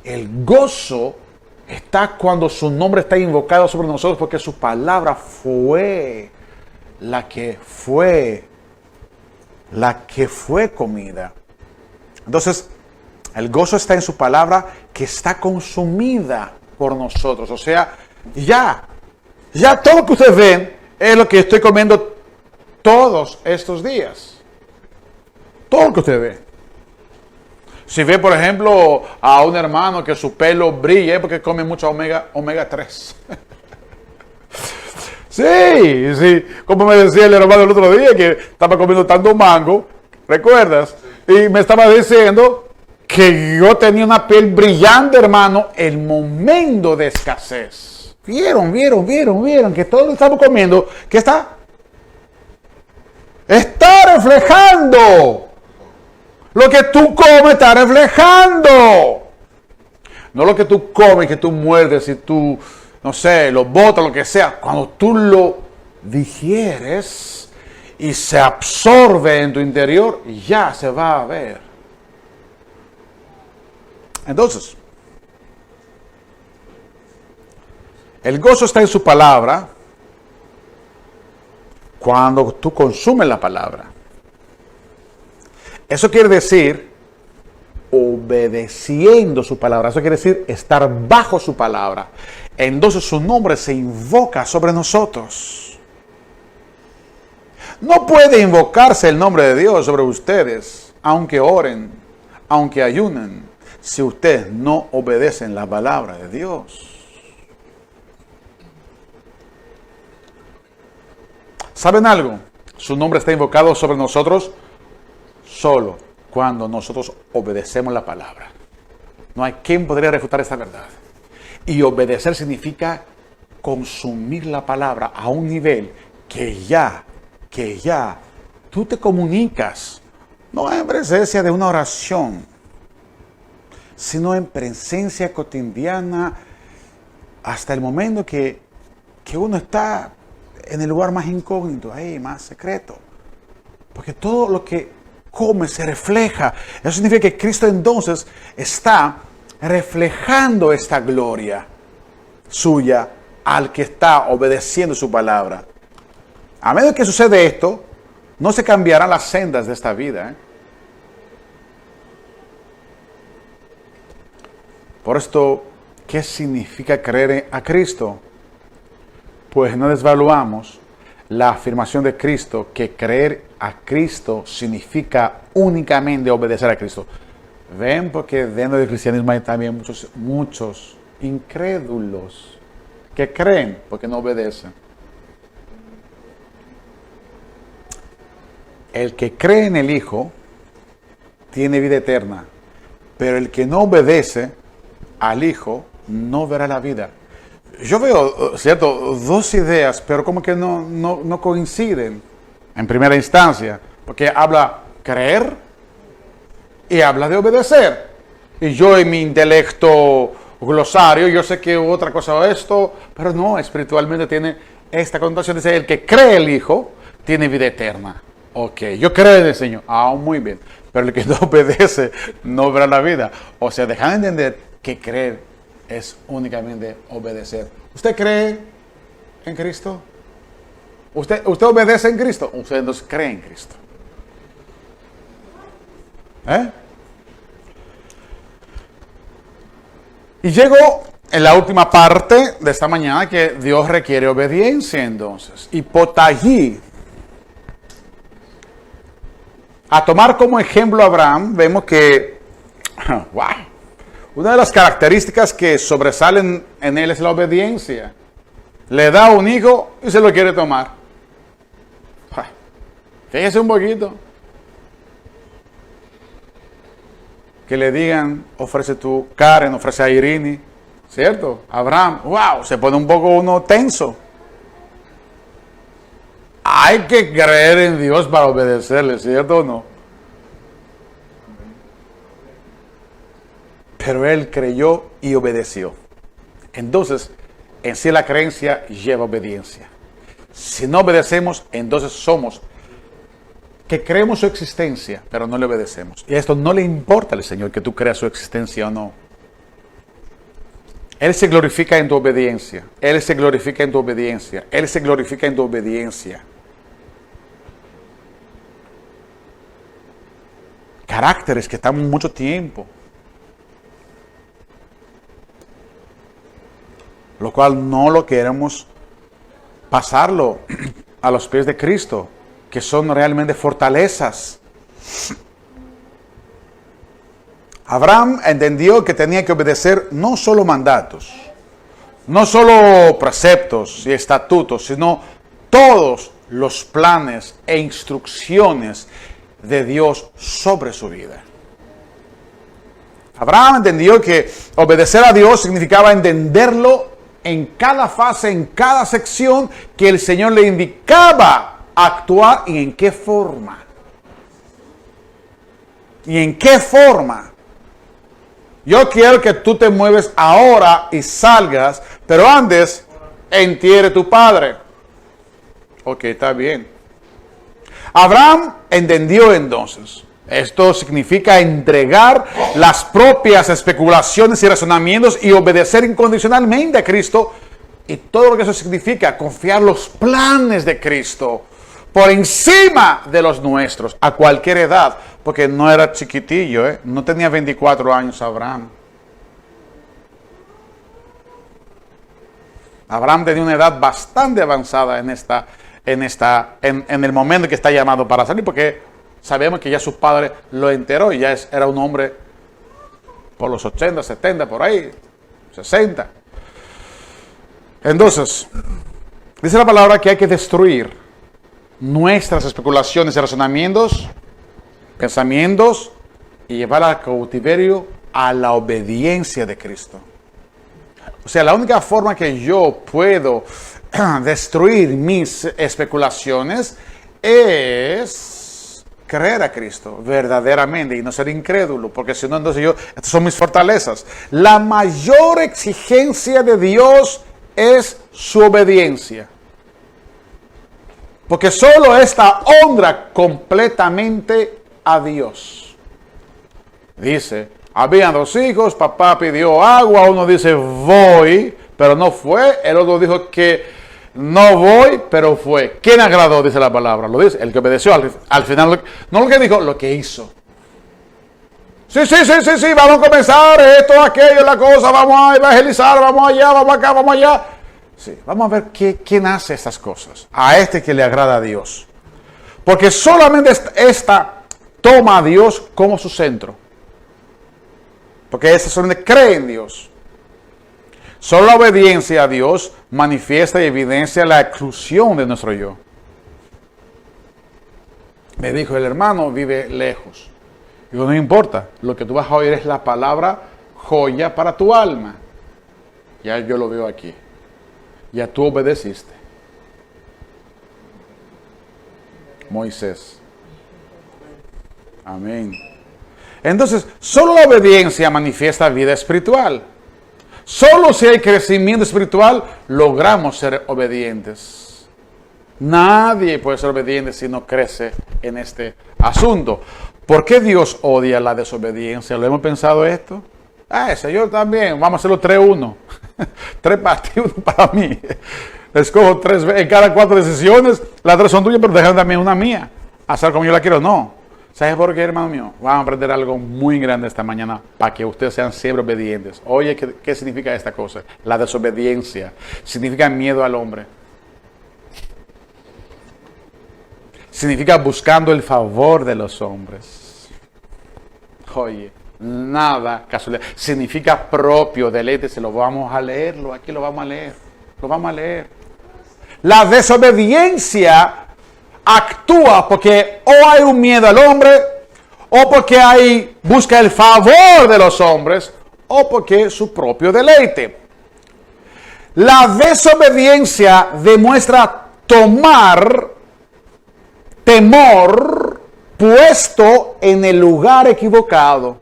El gozo está cuando su nombre está invocado sobre nosotros, porque su palabra fue la que fue comida. Entonces, el gozo está en su palabra que está consumida por nosotros. O sea, ya todo lo que ustedes ven es lo que estoy comiendo todos estos días. Todo lo que ustedes ven. Si ve, por ejemplo, a un hermano que su pelo brilla, es porque come mucho omega 3. Sí. Como me decía el hermano el otro día, que estaba comiendo tanto mango, ¿recuerdas? Y me estaba diciendo que yo tenía una piel brillante, hermano, el momento de escasez. Vieron que todo lo que estamos comiendo, ¿qué está? Está reflejando. Lo que tú comes está reflejando. No lo que tú comes, que tú muerdes y tú, no sé, lo botas, lo que sea. Cuando tú lo digieres y se absorbe en tu interior, ya se va a ver. Entonces, el gozo está en su palabra cuando tú consumes la palabra. Eso quiere decir obedeciendo su palabra. Eso quiere decir estar bajo su palabra. Entonces su nombre se invoca sobre nosotros. No puede invocarse el nombre de Dios sobre ustedes, aunque oren, aunque ayunen, si ustedes no obedecen la palabra de Dios. ¿Saben algo? Su nombre está invocado sobre nosotros solo cuando nosotros obedecemos la palabra. No hay quien podría refutar esa verdad. Y obedecer significa consumir la palabra a un nivel que ya tú te comunicas, no en presencia de una oración, sino en presencia cotidiana, hasta el momento que uno está en el lugar más incógnito, ahí, más secreto. Porque todo lo que come, se refleja. Eso significa que Cristo entonces está reflejando esta gloria suya al que está obedeciendo su palabra. A medida que sucede esto, no se cambiarán las sendas de esta vida. Por esto, ¿qué significa creer a Cristo? Pues no desvaluamos la afirmación de Cristo que creer a Cristo significa únicamente obedecer a Cristo. Ven, porque dentro del cristianismo hay también muchos incrédulos que creen porque no obedecen. El que cree en el Hijo tiene vida eterna, pero el que no obedece al Hijo no verá la vida. Yo veo, cierto, dos ideas, pero como que no coinciden en primera instancia, porque habla creer y habla de obedecer. Y yo en mi intelecto glosario, yo sé que otra cosa o esto, pero no, espiritualmente tiene esta connotación. Dice, el que cree el Hijo tiene vida eterna. Ok, yo creo en el Señor. Muy bien. Pero el que no obedece no verá la vida. O sea, dejan de entender que creer es únicamente obedecer. ¿Usted cree en Cristo? ¿Usted obedece en Cristo? Usted entonces cree en Cristo. Y llegó en la última parte de esta mañana que Dios requiere obediencia entonces. Hipotallí. A tomar como ejemplo a Abraham, vemos que, wow, una de las características que sobresalen en él es la obediencia. Le da un hijo y se lo quiere tomar. Fíjese un poquito. Que le digan, ofrece tu Karen, ofrece a Irini, ¿cierto? Abraham, wow, se pone un poco uno tenso. Hay que creer en Dios para obedecerle, ¿cierto o no? Pero él creyó y obedeció. Entonces, en sí la creencia lleva obediencia. Si no obedecemos, entonces somos que creemos su existencia, pero no le obedecemos. Y a esto no le importa al Señor que tú creas su existencia o no. Él se glorifica en tu obediencia. Él se glorifica en tu obediencia. Él se glorifica en tu obediencia. Caracteres que están mucho tiempo. Lo cual no lo queremos pasarlo a los pies de Cristo, que son realmente fortalezas. Abraham entendió que tenía que obedecer no solo mandatos, no solo preceptos y estatutos, sino todos los planes e instrucciones de Dios sobre su vida. Abraham entendió que obedecer a Dios significaba entenderlo en cada fase, en cada sección que el Señor le indicaba actuar y en qué forma. ¿Y en qué forma? Yo quiero que tú te mueves ahora y salgas, pero antes entierre tu padre. Ok, está bien. Abraham entendió entonces. Esto significa entregar las propias especulaciones y razonamientos y obedecer incondicionalmente a Cristo. Y todo lo que eso significa, confiar los planes de Cristo por encima de los nuestros, a cualquier edad. Porque no era chiquitillo, no tenía 24 años Abraham. Abraham tenía una edad bastante avanzada en el momento que está llamado para salir, porque sabemos que ya su padre lo enteró y ya era un hombre por los 80, 70, por ahí, 60. Entonces, dice la palabra que hay que destruir nuestras especulaciones y razonamientos, pensamientos, y llevar al cautiverio a la obediencia de Cristo. O sea, la única forma que yo puedo destruir mis especulaciones es creer a Cristo verdaderamente y no ser incrédulo, porque si no, entonces estas son mis fortalezas. La mayor exigencia de Dios es su obediencia, porque solo esta honra completamente a Dios. Dice, habían dos hijos, papá pidió agua, uno dice voy, pero no fue, el otro dijo que no voy, pero fue. ¿Quién agradó? Dice la palabra, lo dice, el que obedeció al final, no lo que dijo, lo que hizo. Sí, vamos a comenzar esto, aquello, la cosa, vamos a evangelizar, vamos allá, vamos acá, vamos allá. Sí, vamos a ver quién hace estas cosas. A este que le agrada a Dios. Porque solamente esta toma a Dios como su centro. Porque ese solamente cree en Dios. Solo la obediencia a Dios manifiesta y evidencia la exclusión de nuestro yo. Me dijo, el hermano vive lejos. Digo, no importa, lo que tú vas a oír es la palabra joya para tu alma. Ya yo lo veo aquí. Ya tú obedeciste. Moisés. Amén. Entonces, solo la obediencia manifiesta vida espiritual. Solo si hay crecimiento espiritual, logramos ser obedientes. Nadie puede ser obediente si no crece en este asunto. ¿Por qué Dios odia la desobediencia? ¿Lo hemos pensado esto? El Señor también. Vamos a hacerlo 3-1. 3 para ti, 1 para mí. Escojo 3 en cada 4 decisiones. Las 3 son tuyas, pero dejan también una mía. Hacer como yo la quiero. No. ¿Sabes por qué, hermano mío? Vamos a aprender algo muy grande esta mañana para que ustedes sean siempre obedientes. Oye, ¿qué significa esta cosa? La desobediencia. Significa miedo al hombre. Significa buscando el favor de los hombres. Oye, nada casualidad. Significa propio, deleite. Se lo vamos a leerlo. Aquí lo vamos a leer. Lo vamos a leer. La desobediencia actúa porque o hay un miedo al hombre, o porque busca el favor de los hombres, o porque es su propio deleite. La desobediencia demuestra tomar temor puesto en el lugar equivocado.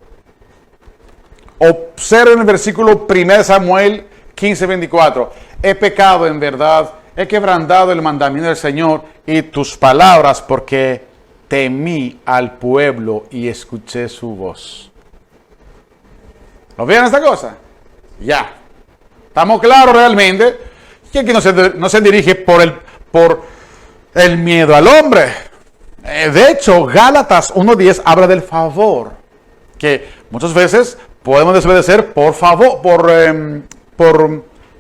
Observen el versículo 1 Samuel 15:24. He pecado en verdad, he quebrantado el mandamiento del Señor y tus palabras, porque temí al pueblo y escuché su voz. ¿Lo vieron esta cosa? Ya. ¿Estamos claros realmente? Que aquí no se dirige por el miedo al hombre. De hecho, Gálatas 1:10 habla del favor. Que muchas veces podemos desobedecer por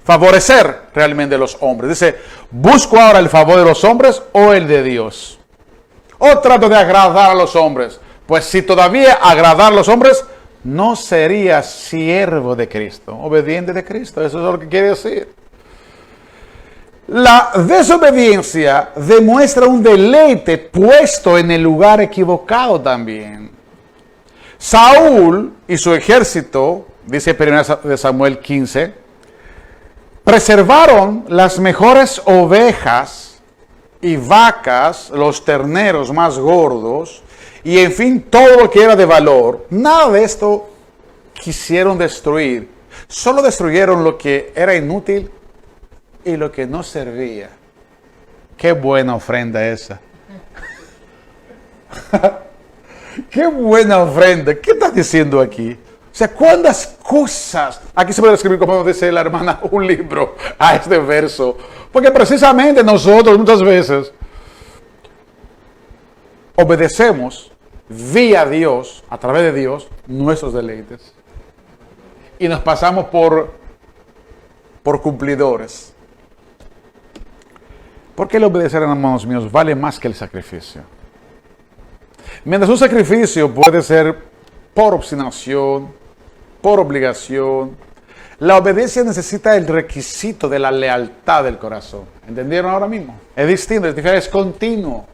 favorecer realmente a los hombres. Dice, ¿busco ahora el favor de los hombres o el de Dios? ¿O trato de agradar a los hombres? Pues si todavía agradar a los hombres, no sería siervo de Cristo, obediente de Cristo. Eso es lo que quiere decir. La desobediencia demuestra un deleite puesto en el lugar equivocado también. Saúl y su ejército, dice 1 Samuel 15, preservaron las mejores ovejas y vacas, los terneros más gordos, y en fin, todo lo que era de valor. Nada de esto quisieron destruir. Solo destruyeron lo que era inútil y lo que no servía. Qué buena ofrenda esa. Qué buena ofrenda. ¿Qué estás diciendo aquí? O sea, ¿cuántas cosas? Aquí se puede escribir, como dice la hermana, un libro a este verso. Porque precisamente nosotros muchas veces obedecemos vía Dios, a través de Dios, nuestros deleites. Y nos pasamos por cumplidores. Porque el obedecer, hermanos míos, vale más que el sacrificio. Mientras un sacrificio puede ser por obstinación, por obligación, la obediencia necesita el requisito de la lealtad del corazón. ¿Entendieron ahora mismo? Es distinto, es diferente, es continuo.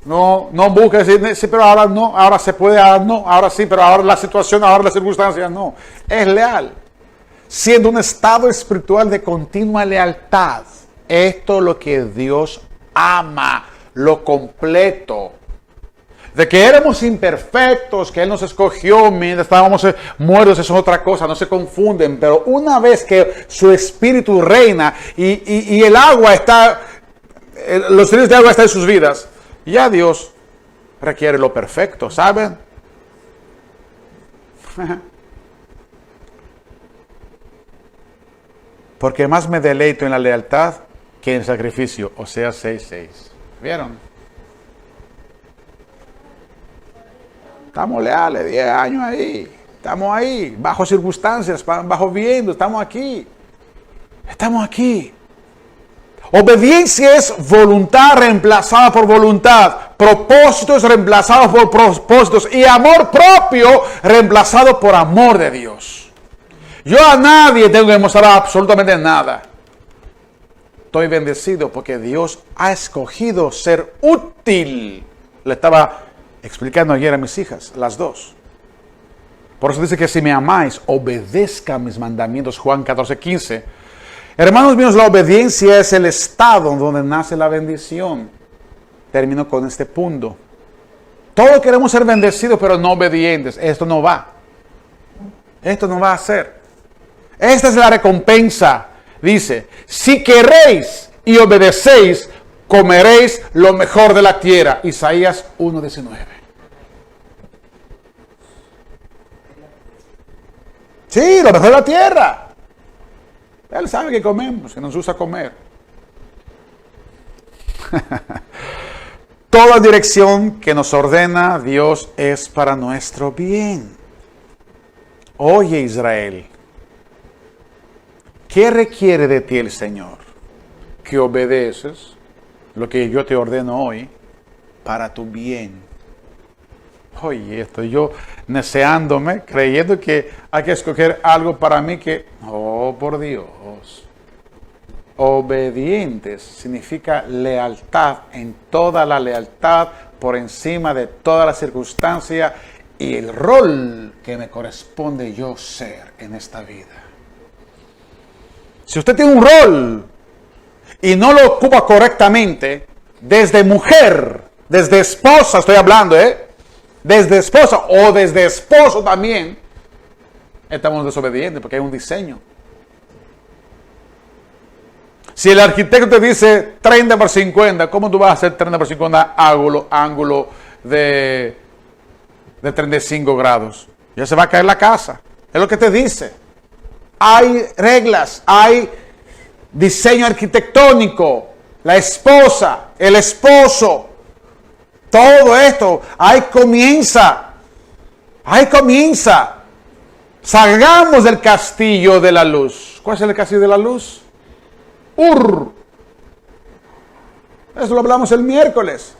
No busca decir, sí, pero ahora no, ahora se puede, ahora no, ahora sí, pero ahora la situación, ahora la circunstancia, no. Es leal. Siendo un estado espiritual de continua lealtad. Esto es lo que Dios ama, lo completo. De que éramos imperfectos, que Él nos escogió mientras estábamos muertos, eso es otra cosa, no se confunden. Pero una vez que su espíritu reina y el agua está, los ríos de agua están en sus vidas, ya Dios requiere lo perfecto, ¿saben? Porque más me deleito en la lealtad que en el sacrificio. Oseas 6:6. ¿Vieron? Estamos leales, 10 años ahí. Estamos ahí, bajo circunstancias, bajo viendo, estamos aquí. Estamos aquí. Obediencia es voluntad reemplazada por voluntad, propósitos reemplazados por propósitos y amor propio reemplazado por amor de Dios. Yo a nadie tengo que demostrar absolutamente nada. Estoy bendecido porque Dios ha escogido ser útil. Le estaba explicando ayer a mis hijas, las dos. Por eso dice que si me amáis, obedezca mis mandamientos. Juan 14:15. Hermanos míos, la obediencia es el estado donde nace la bendición. Termino con este punto. Todos queremos ser bendecidos, pero no obedientes. Esto no va. Esto no va a ser. Esta es la recompensa. Dice, si queréis y obedecéis, comeréis lo mejor de la tierra. Isaías 1:19. Sí, lo mejor de la tierra. Él sabe que comemos, que nos gusta comer. Toda dirección que nos ordena Dios es para nuestro bien. Oye, Israel, ¿qué requiere de ti el Señor? Que obedeces lo que yo te ordeno hoy para tu bien. Oye, estoy yo neceándome, creyendo que hay que escoger algo para mí que... Oh, por Dios. Obedientes significa lealtad, en toda la lealtad, por encima de toda la circunstancia y el rol que me corresponde yo ser en esta vida. Si usted tiene un rol y no lo ocupa correctamente, desde mujer, desde esposa estoy hablando, desde esposa o desde esposo también, estamos desobedientes porque hay un diseño. Si el arquitecto te dice 30x50, ¿cómo tú vas a hacer 30x50 ángulo de 35 grados? Ya se va a caer la casa. Es lo que te dice. Hay reglas, hay diseño arquitectónico, la esposa, el esposo, todo esto, ahí comienza. Salgamos del castillo de la luz. ¿Cuál es el castillo de la luz? Eso lo hablamos el miércoles.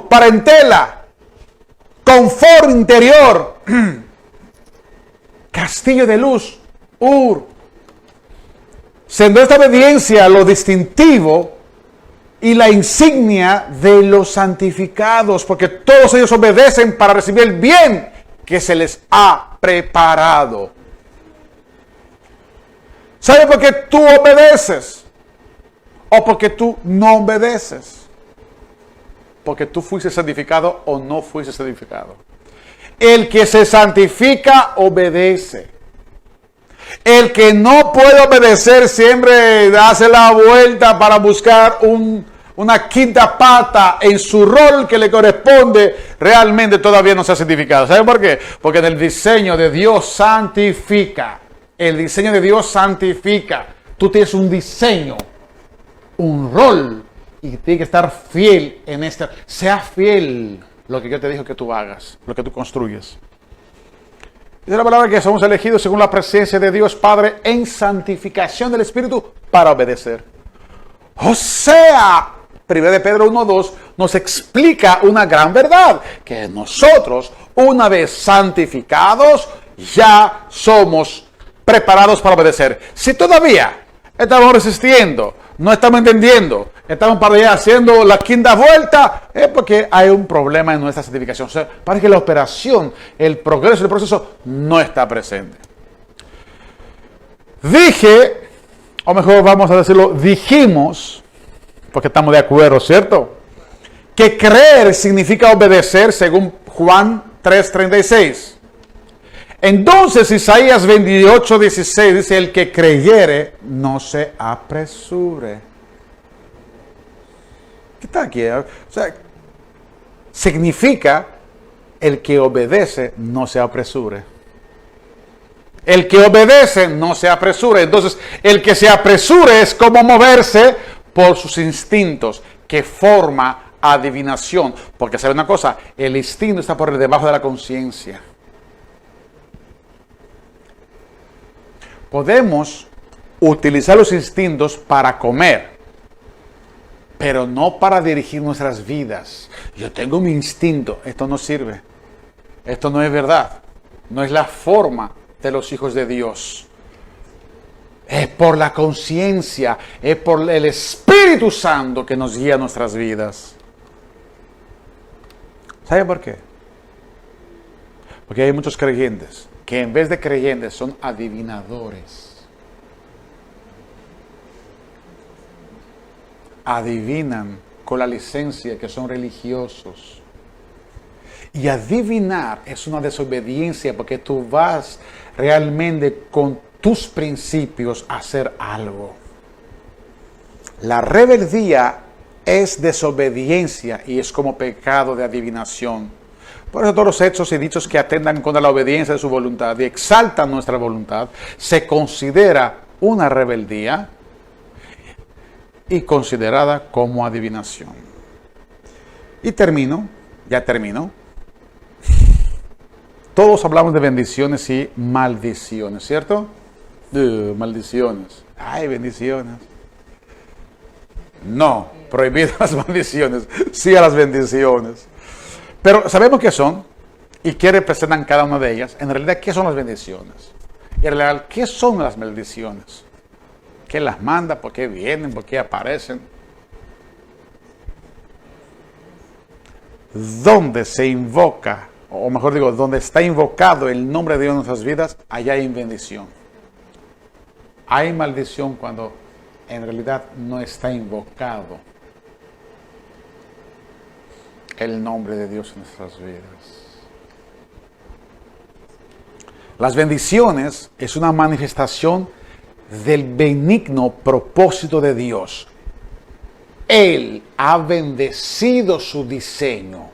Parentela, confort interior, castillo de luz, siendo esta obediencia lo distintivo y la insignia de los santificados, porque todos ellos obedecen para recibir el bien que se les ha preparado. ¿Sabe por qué tú obedeces? ¿O porque tú no obedeces? Porque tú fuiste santificado o no fuiste santificado. El que se santifica, obedece. El que no puede obedecer siempre hace la vuelta para buscar una quinta pata en su rol que le corresponde. Realmente todavía no se ha santificado. ¿Saben por qué? Porque en el diseño de Dios santifica. El diseño de Dios santifica. Tú tienes un diseño, un rol, y tienes que estar fiel en este. Sea fiel lo que yo te digo que tú hagas, lo que tú construyes. Dice la palabra que somos elegidos según la presencia de Dios Padre en santificación del Espíritu para obedecer. O sea, 1 de Pedro 1:2 nos explica una gran verdad, que nosotros, una vez santificados, ya somos preparados para obedecer. Si todavía estamos resistiendo, no estamos entendiendo, estamos para allá haciendo la quinta vuelta, es porque hay un problema en nuestra santificación. O sea, parece que la operación, el progreso, el proceso no está presente. Dije, o mejor vamos a decirlo, dijimos, porque estamos de acuerdo, ¿cierto? Que creer significa obedecer según Juan 3:36. Entonces Isaías 28:16 dice, el que creyere no se apresure. ¿Qué está aquí? O sea, significa el que obedece no se apresure. El que obedece no se apresure. Entonces, el que se apresure es como moverse por sus instintos, que forma adivinación. Porque sabe una cosa, el instinto está por debajo de la conciencia. Podemos utilizar los instintos para comer, pero no para dirigir nuestras vidas. Yo tengo mi instinto, esto no sirve. Esto no es verdad. No es la forma de los hijos de Dios. Es por la conciencia, es por el Espíritu Santo que nos guía nuestras vidas. ¿Sabe por qué? Porque hay muchos creyentes que en vez de creyentes son adivinadores. Adivinan con la licencia que son religiosos. Y adivinar es una desobediencia porque tú vas realmente con tus principios a hacer algo. La rebeldía es desobediencia y es como pecado de adivinación. Por eso todos los hechos y dichos que atentan contra la obediencia de su voluntad y exaltan nuestra voluntad, se considera una rebeldía y considerada como adivinación. Y ya termino. Todos hablamos de bendiciones y maldiciones, ¿cierto? Maldiciones. Ay, bendiciones. No, prohibidas las maldiciones, sí a las bendiciones. Pero sabemos qué son y qué representan cada una de ellas. En realidad, ¿qué son las bendiciones? Y en realidad, ¿qué son las maldiciones? ¿Qué las manda? ¿Por qué vienen? ¿Por qué aparecen? ¿Dónde se invoca, o mejor digo, donde está invocado el nombre de Dios en nuestras vidas, allá hay bendición? Hay maldición cuando en realidad no está invocado el nombre de Dios en nuestras vidas. Las bendiciones es una manifestación del benigno propósito de Dios. Él ha bendecido su diseño.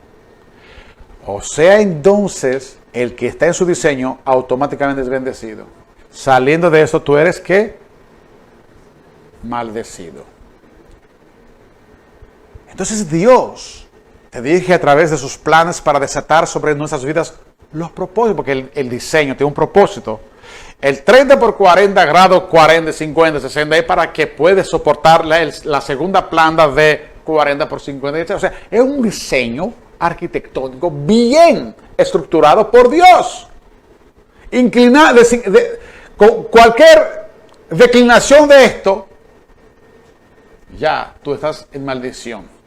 O sea, entonces, el que está en su diseño automáticamente es bendecido. Saliendo de eso, tú eres ¿qué? Maldecido. Entonces Dios te dirige a través de sus planes para desatar sobre nuestras vidas los propósitos, porque el diseño tiene un propósito. El 30 por 40 grados, 40, 50, 60 es para que puedas soportar la segunda planta de 40 por 50. O sea, es un diseño arquitectónico bien estructurado por Dios. Con cualquier declinación de esto, ya tú estás en maldición.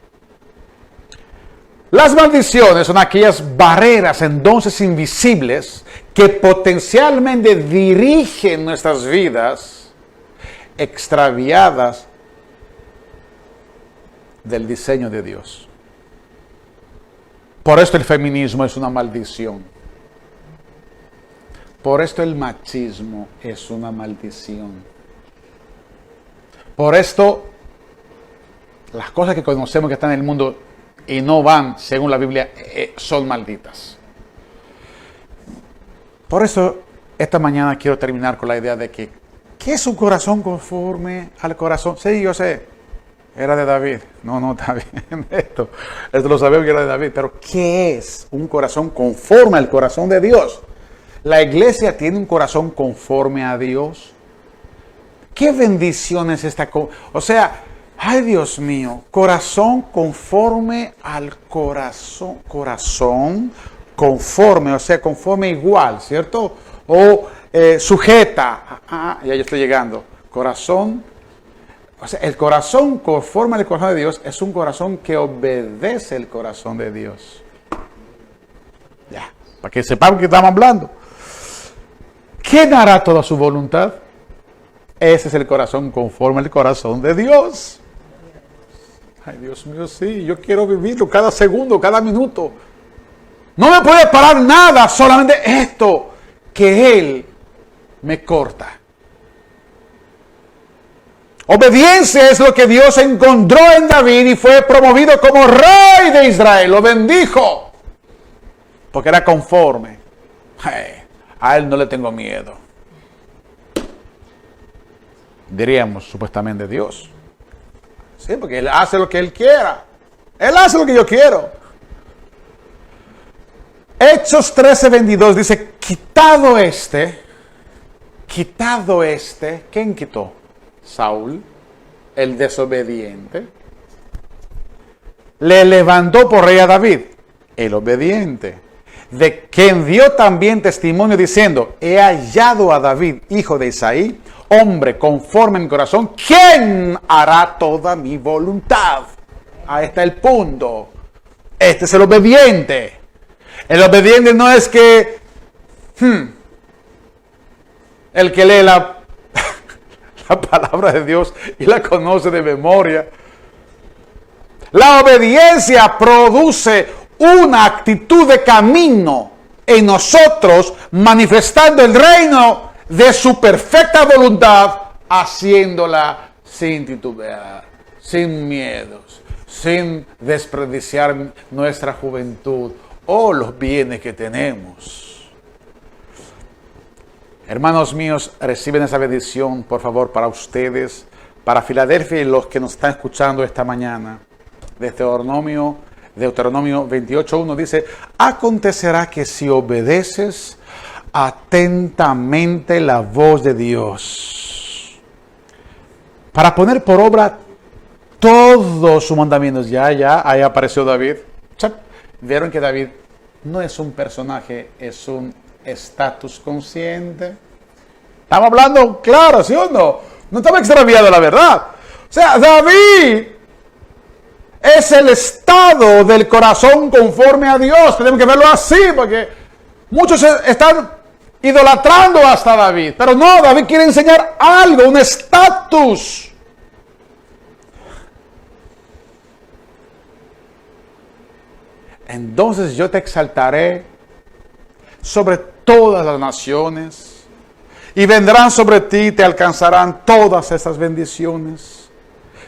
Las maldiciones son aquellas barreras entonces invisibles que potencialmente dirigen nuestras vidas extraviadas del diseño de Dios. Por esto el feminismo es una maldición. Por esto el machismo es una maldición. Por esto las cosas que conocemos que están en el mundo y no van según la Biblia son malditas. Por eso esta mañana quiero terminar con la idea de que ¿qué es un corazón conforme al corazón? Sí, yo sé, era de David. No, está bien esto lo sabemos que era de David, pero ¿qué es un corazón conforme al corazón de Dios? ¿La iglesia tiene un corazón conforme a Dios? ¿Qué bendición es esta? O sea, ay, Dios mío, corazón conforme al corazón. Corazón conforme, o sea, conforme igual, ¿cierto? O sujeta. Ya yo estoy llegando. Corazón. O sea, el corazón conforme al corazón de Dios es un corazón que obedece el corazón de Dios. Ya, para que sepamos que estamos hablando. ¿Quién hará toda su voluntad? Ese es el corazón conforme al corazón de Dios. Ay, Dios mío, sí, yo quiero vivirlo cada segundo, cada minuto. No me puede parar nada, solamente esto, que Él me corta. Obediencia es lo que Dios encontró en David y fue promovido como rey de Israel. Lo bendijo. Porque era conforme. A él no le tengo miedo. Diríamos supuestamente Dios. Sí, porque Él hace lo que Él quiera. Él hace lo que yo quiero. Hechos 13:22 dice, quitado este, ¿quién quitó? Saúl, el desobediente. Le levantó por rey a David, el obediente, de quien dio también testimonio diciendo, he hallado a David, hijo de Isaí, hombre conforme a mi corazón, ¿quién hará toda mi voluntad? Ahí está el punto. Este es el obediente. El obediente no es que el que lee la palabra de Dios y la conoce de memoria. La obediencia produce una actitud de camino en nosotros, manifestando el reino de su perfecta voluntad, haciéndola sin titubear, sin miedos, sin desperdiciar nuestra juventud o los bienes que tenemos. Hermanos míos, reciben esa bendición, por favor, para ustedes, para Filadelfia y los que nos están escuchando esta mañana. Deuteronomio 28:1 dice, acontecerá que si obedeces atentamente la voz de Dios, para poner por obra todos sus mandamientos. Ahí apareció David. Vieron que David no es un personaje, es un estatus consciente. Estamos hablando claro, ¿sí o no? No estamos extraviando la verdad. O sea, David es el estado del corazón conforme a Dios. Tenemos que verlo así, porque muchos están idolatrando hasta David. Pero no, David quiere enseñar algo, un estatus. Entonces yo te exaltaré sobre todas las naciones, y vendrán sobre ti y te alcanzarán todas estas bendiciones,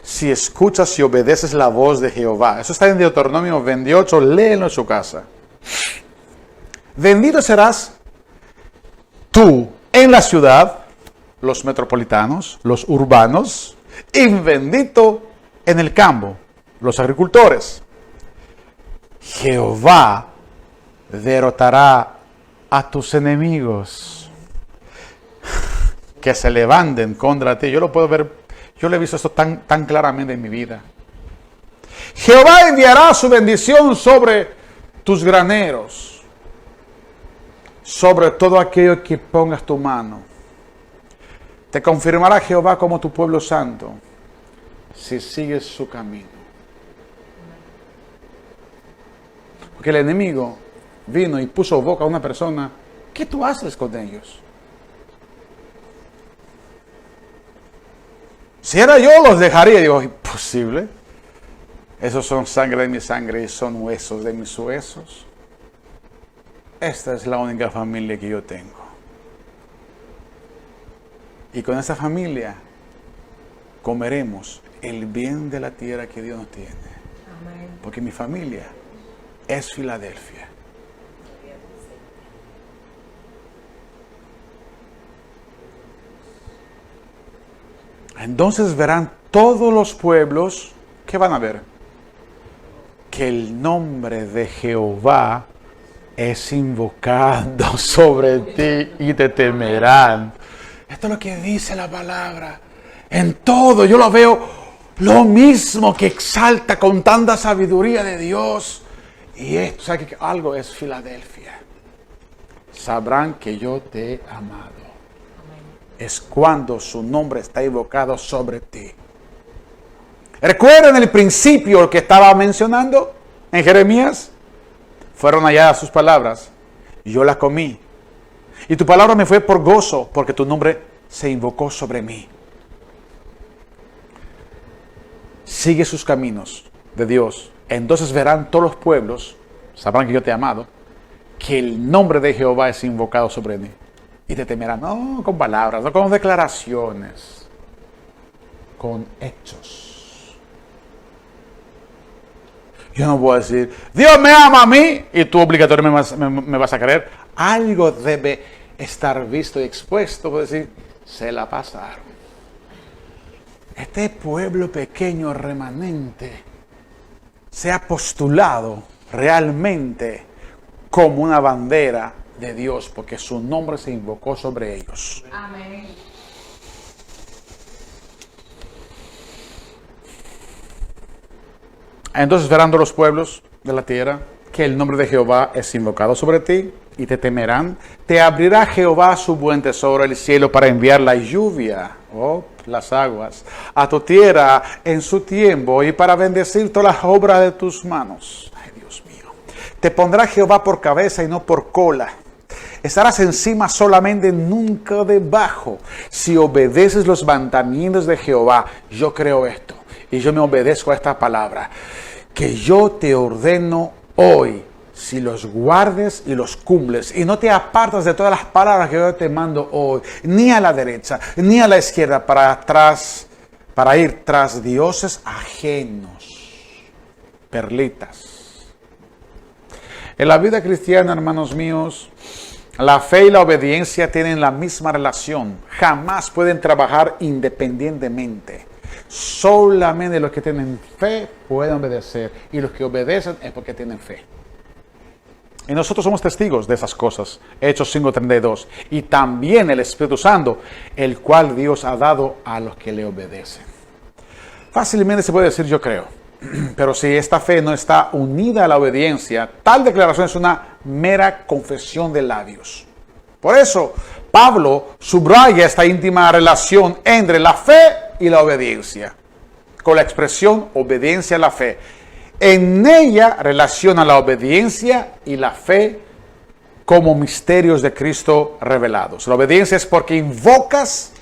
si escuchas y obedeces la voz de Jehová. Eso está en Deuteronomio 28, léelo en su casa. Bendito serás tú en la ciudad, los metropolitanos, los urbanos, y bendito en el campo, los agricultores. Jehová derrotará a tus enemigos que se levanten contra ti. Yo lo puedo ver, yo lo he visto esto tan claramente en mi vida. Jehová enviará su bendición sobre tus graneros, sobre todo aquello que pongas tu mano. Te confirmará Jehová como tu pueblo santo, si sigues su camino. Porque el enemigo vino y puso boca a una persona. ¿Qué tú haces con ellos? Si era yo, los dejaría. Digo, imposible. Esos son sangre de mi sangre y son huesos de mis huesos. Esta es la única familia que yo tengo. Y con esa familia comeremos el bien de la tierra que Dios nos tiene. Amén. Porque mi familia es Filadelfia. Entonces verán todos los pueblos, ¿qué van a ver? Que el nombre de Jehová es invocado sobre ti y te temerán. Esto es lo que dice la palabra. En todo yo lo veo lo mismo, que exalta con tanta sabiduría de Dios. Y esto, o sea, que algo es Filadelfia. Sabrán que yo te he amado. Es cuando su nombre está invocado sobre ti. ¿Recuerdan el principio que estaba mencionando en Jeremías? Fueron halladas sus palabras, y yo las comí. Y tu palabra me fue por gozo, porque tu nombre se invocó sobre mí. Sigue sus caminos de Dios. Entonces verán todos los pueblos, sabrán que yo te he amado, que el nombre de Jehová es invocado sobre mí. Y te temerán, no con palabras, no con declaraciones, con hechos. Yo no puedo decir, Dios me ama a mí y tú obligatoriamente me vas a creer. Algo debe estar visto y expuesto. Puedo decir, se la pasaron. Este pueblo pequeño remanente se ha postulado realmente como una bandera de Dios, porque su nombre se invocó sobre ellos. Amén. Entonces verán los pueblos de la tierra que el nombre de Jehová es invocado sobre ti y te temerán. Te abrirá Jehová su buen tesoro, el cielo, para enviar la lluvia, las aguas, a tu tierra en su tiempo y para bendecir todas las obras de tus manos. Ay, Dios mío. Te pondrá Jehová por cabeza y no por cola. Estarás encima solamente, nunca debajo. Si obedeces los mandamientos de Jehová, yo creo esto y yo me obedezco a esta palabra, que yo te ordeno hoy, si los guardes y los cumples, y no te apartas de todas las palabras que yo te mando hoy, ni a la derecha, ni a la izquierda, para ir tras dioses ajenos. Perlitas. En la vida cristiana, hermanos míos, la fe y la obediencia tienen la misma relación. Jamás pueden trabajar independientemente. Solamente los que tienen fe pueden obedecer. Y los que obedecen es porque tienen fe. Y nosotros somos testigos de esas cosas. Hechos 5:32. Y también el Espíritu Santo, el cual Dios ha dado a los que le obedecen. Fácilmente se puede decir yo creo. Pero si esta fe no está unida a la obediencia, tal declaración es una mera confesión de labios. Por eso, Pablo subraya esta íntima relación entre la fe y la obediencia, con la expresión obediencia a la fe. En ella relaciona la obediencia y la fe como misterios de Cristo revelados. La obediencia es porque invocas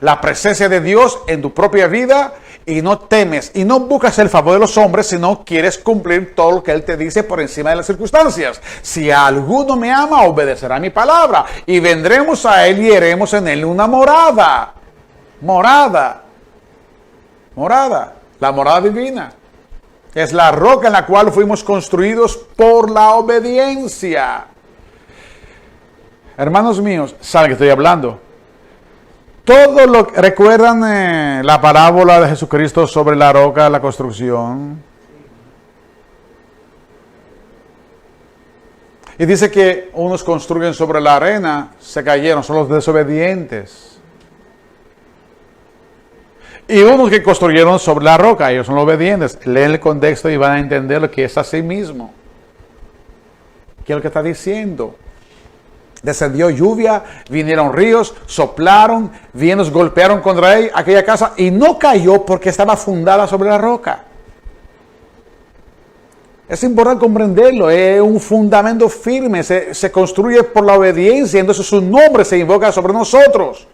la presencia de Dios en tu propia vida y no temes y no buscas el favor de los hombres, sino quieres cumplir todo lo que Él te dice por encima de las circunstancias. Si alguno me ama, obedecerá mi palabra, y vendremos a Él y haremos en Él una morada. Morada. La morada divina. Es la roca en la cual fuimos construidos por la obediencia. Hermanos míos, ¿saben que estoy hablando? Todo lo que recuerdan la parábola de Jesucristo sobre la roca, la construcción. Y dice que unos construyen sobre la arena, se cayeron, son los desobedientes. Y unos que construyeron sobre la roca, ellos son los obedientes. Leen el contexto y van a entender lo que es así mismo. ¿Qué es lo que está diciendo? Descendió lluvia, vinieron ríos, soplaron, vientos golpearon contra aquella casa y no cayó porque estaba fundada sobre la roca. Es importante comprenderlo, es un fundamento firme, se construye por la obediencia, entonces su nombre se invoca sobre nosotros.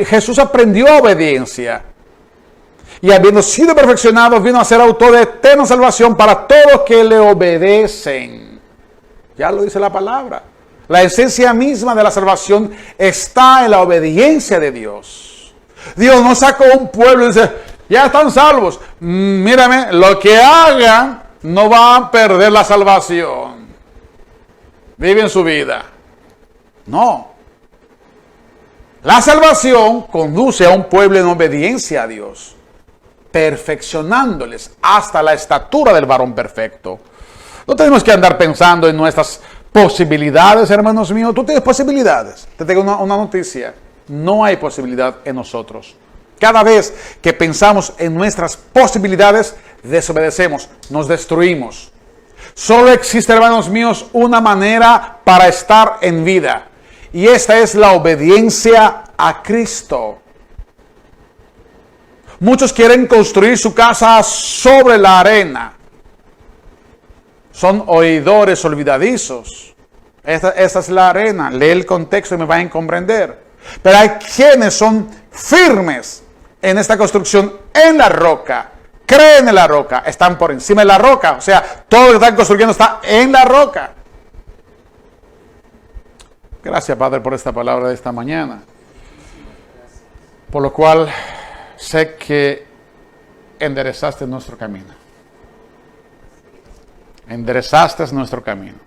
Jesús aprendió obediencia y habiendo sido perfeccionado, vino a ser autor de eterna salvación para todos los que le obedecen. Ya lo dice la palabra. La esencia misma de la salvación está en la obediencia de Dios. Dios no sacó un pueblo y dice, ya están salvos. Mírame, lo que hagan no van a perder la salvación. Viven su vida. No. La salvación conduce a un pueblo en obediencia a Dios, perfeccionándoles hasta la estatura del varón perfecto. No tenemos que andar pensando en nuestras posibilidades, hermanos míos. Tú tienes posibilidades. Te tengo una noticia. No hay posibilidad en nosotros. Cada vez que pensamos en nuestras posibilidades, desobedecemos, nos destruimos. Solo existe, hermanos míos, una manera para estar en vida. Y esta es la obediencia a Cristo. Muchos quieren construir su casa sobre la arena. Son oidores olvidadizos. Esta es la arena. Lee el contexto y me van a comprender. Pero hay quienes son firmes en esta construcción en la roca. Creen en la roca. Están por encima de la roca. O sea, todo lo que están construyendo está en la roca. Gracias, Padre, por esta palabra de esta mañana. Por lo cual sé que enderezaste nuestro camino. Enderezaste nuestro camino.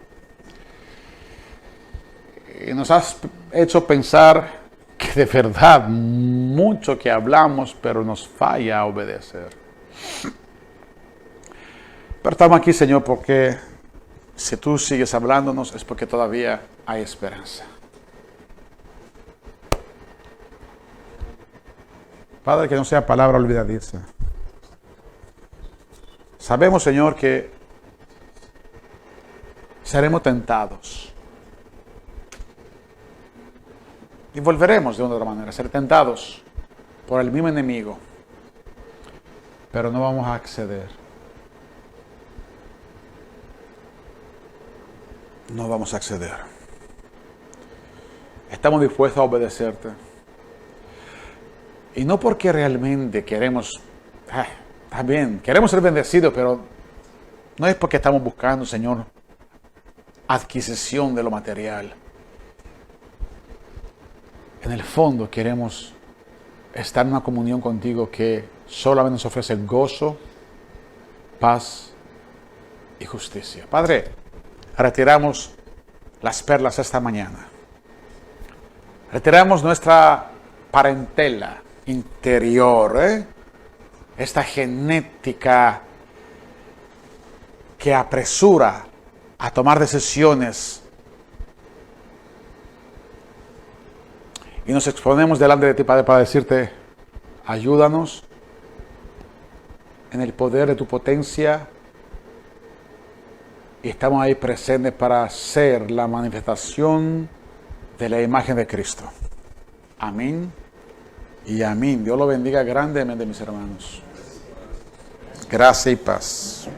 Y nos has hecho pensar que de verdad mucho que hablamos, pero nos falla obedecer. Pero estamos aquí, Señor, porque si tú sigues hablándonos es porque todavía hay esperanza. Padre, que no sea palabra olvidadiza. Sabemos, Señor, que seremos tentados. Y volveremos de una u otra manera a ser tentados por el mismo enemigo. Pero no vamos a acceder. No vamos a acceder. Estamos dispuestos a obedecerte. Y no porque realmente queremos, está bien, queremos ser bendecidos, pero no es porque estamos buscando, Señor, adquisición de lo material. En el fondo queremos estar en una comunión contigo que solamente nos ofrece gozo, paz y justicia. Padre, retiramos las perlas esta mañana. Retiramos nuestra parentela interior, esta genética que apresura a tomar decisiones. Y nos exponemos delante de ti, Padre, para decirte, ayúdanos en el poder de tu potencia. Y estamos ahí presentes para ser la manifestación de la imagen de Cristo. Amén y amén. Dios lo bendiga grandemente, mis hermanos. Gracia y paz.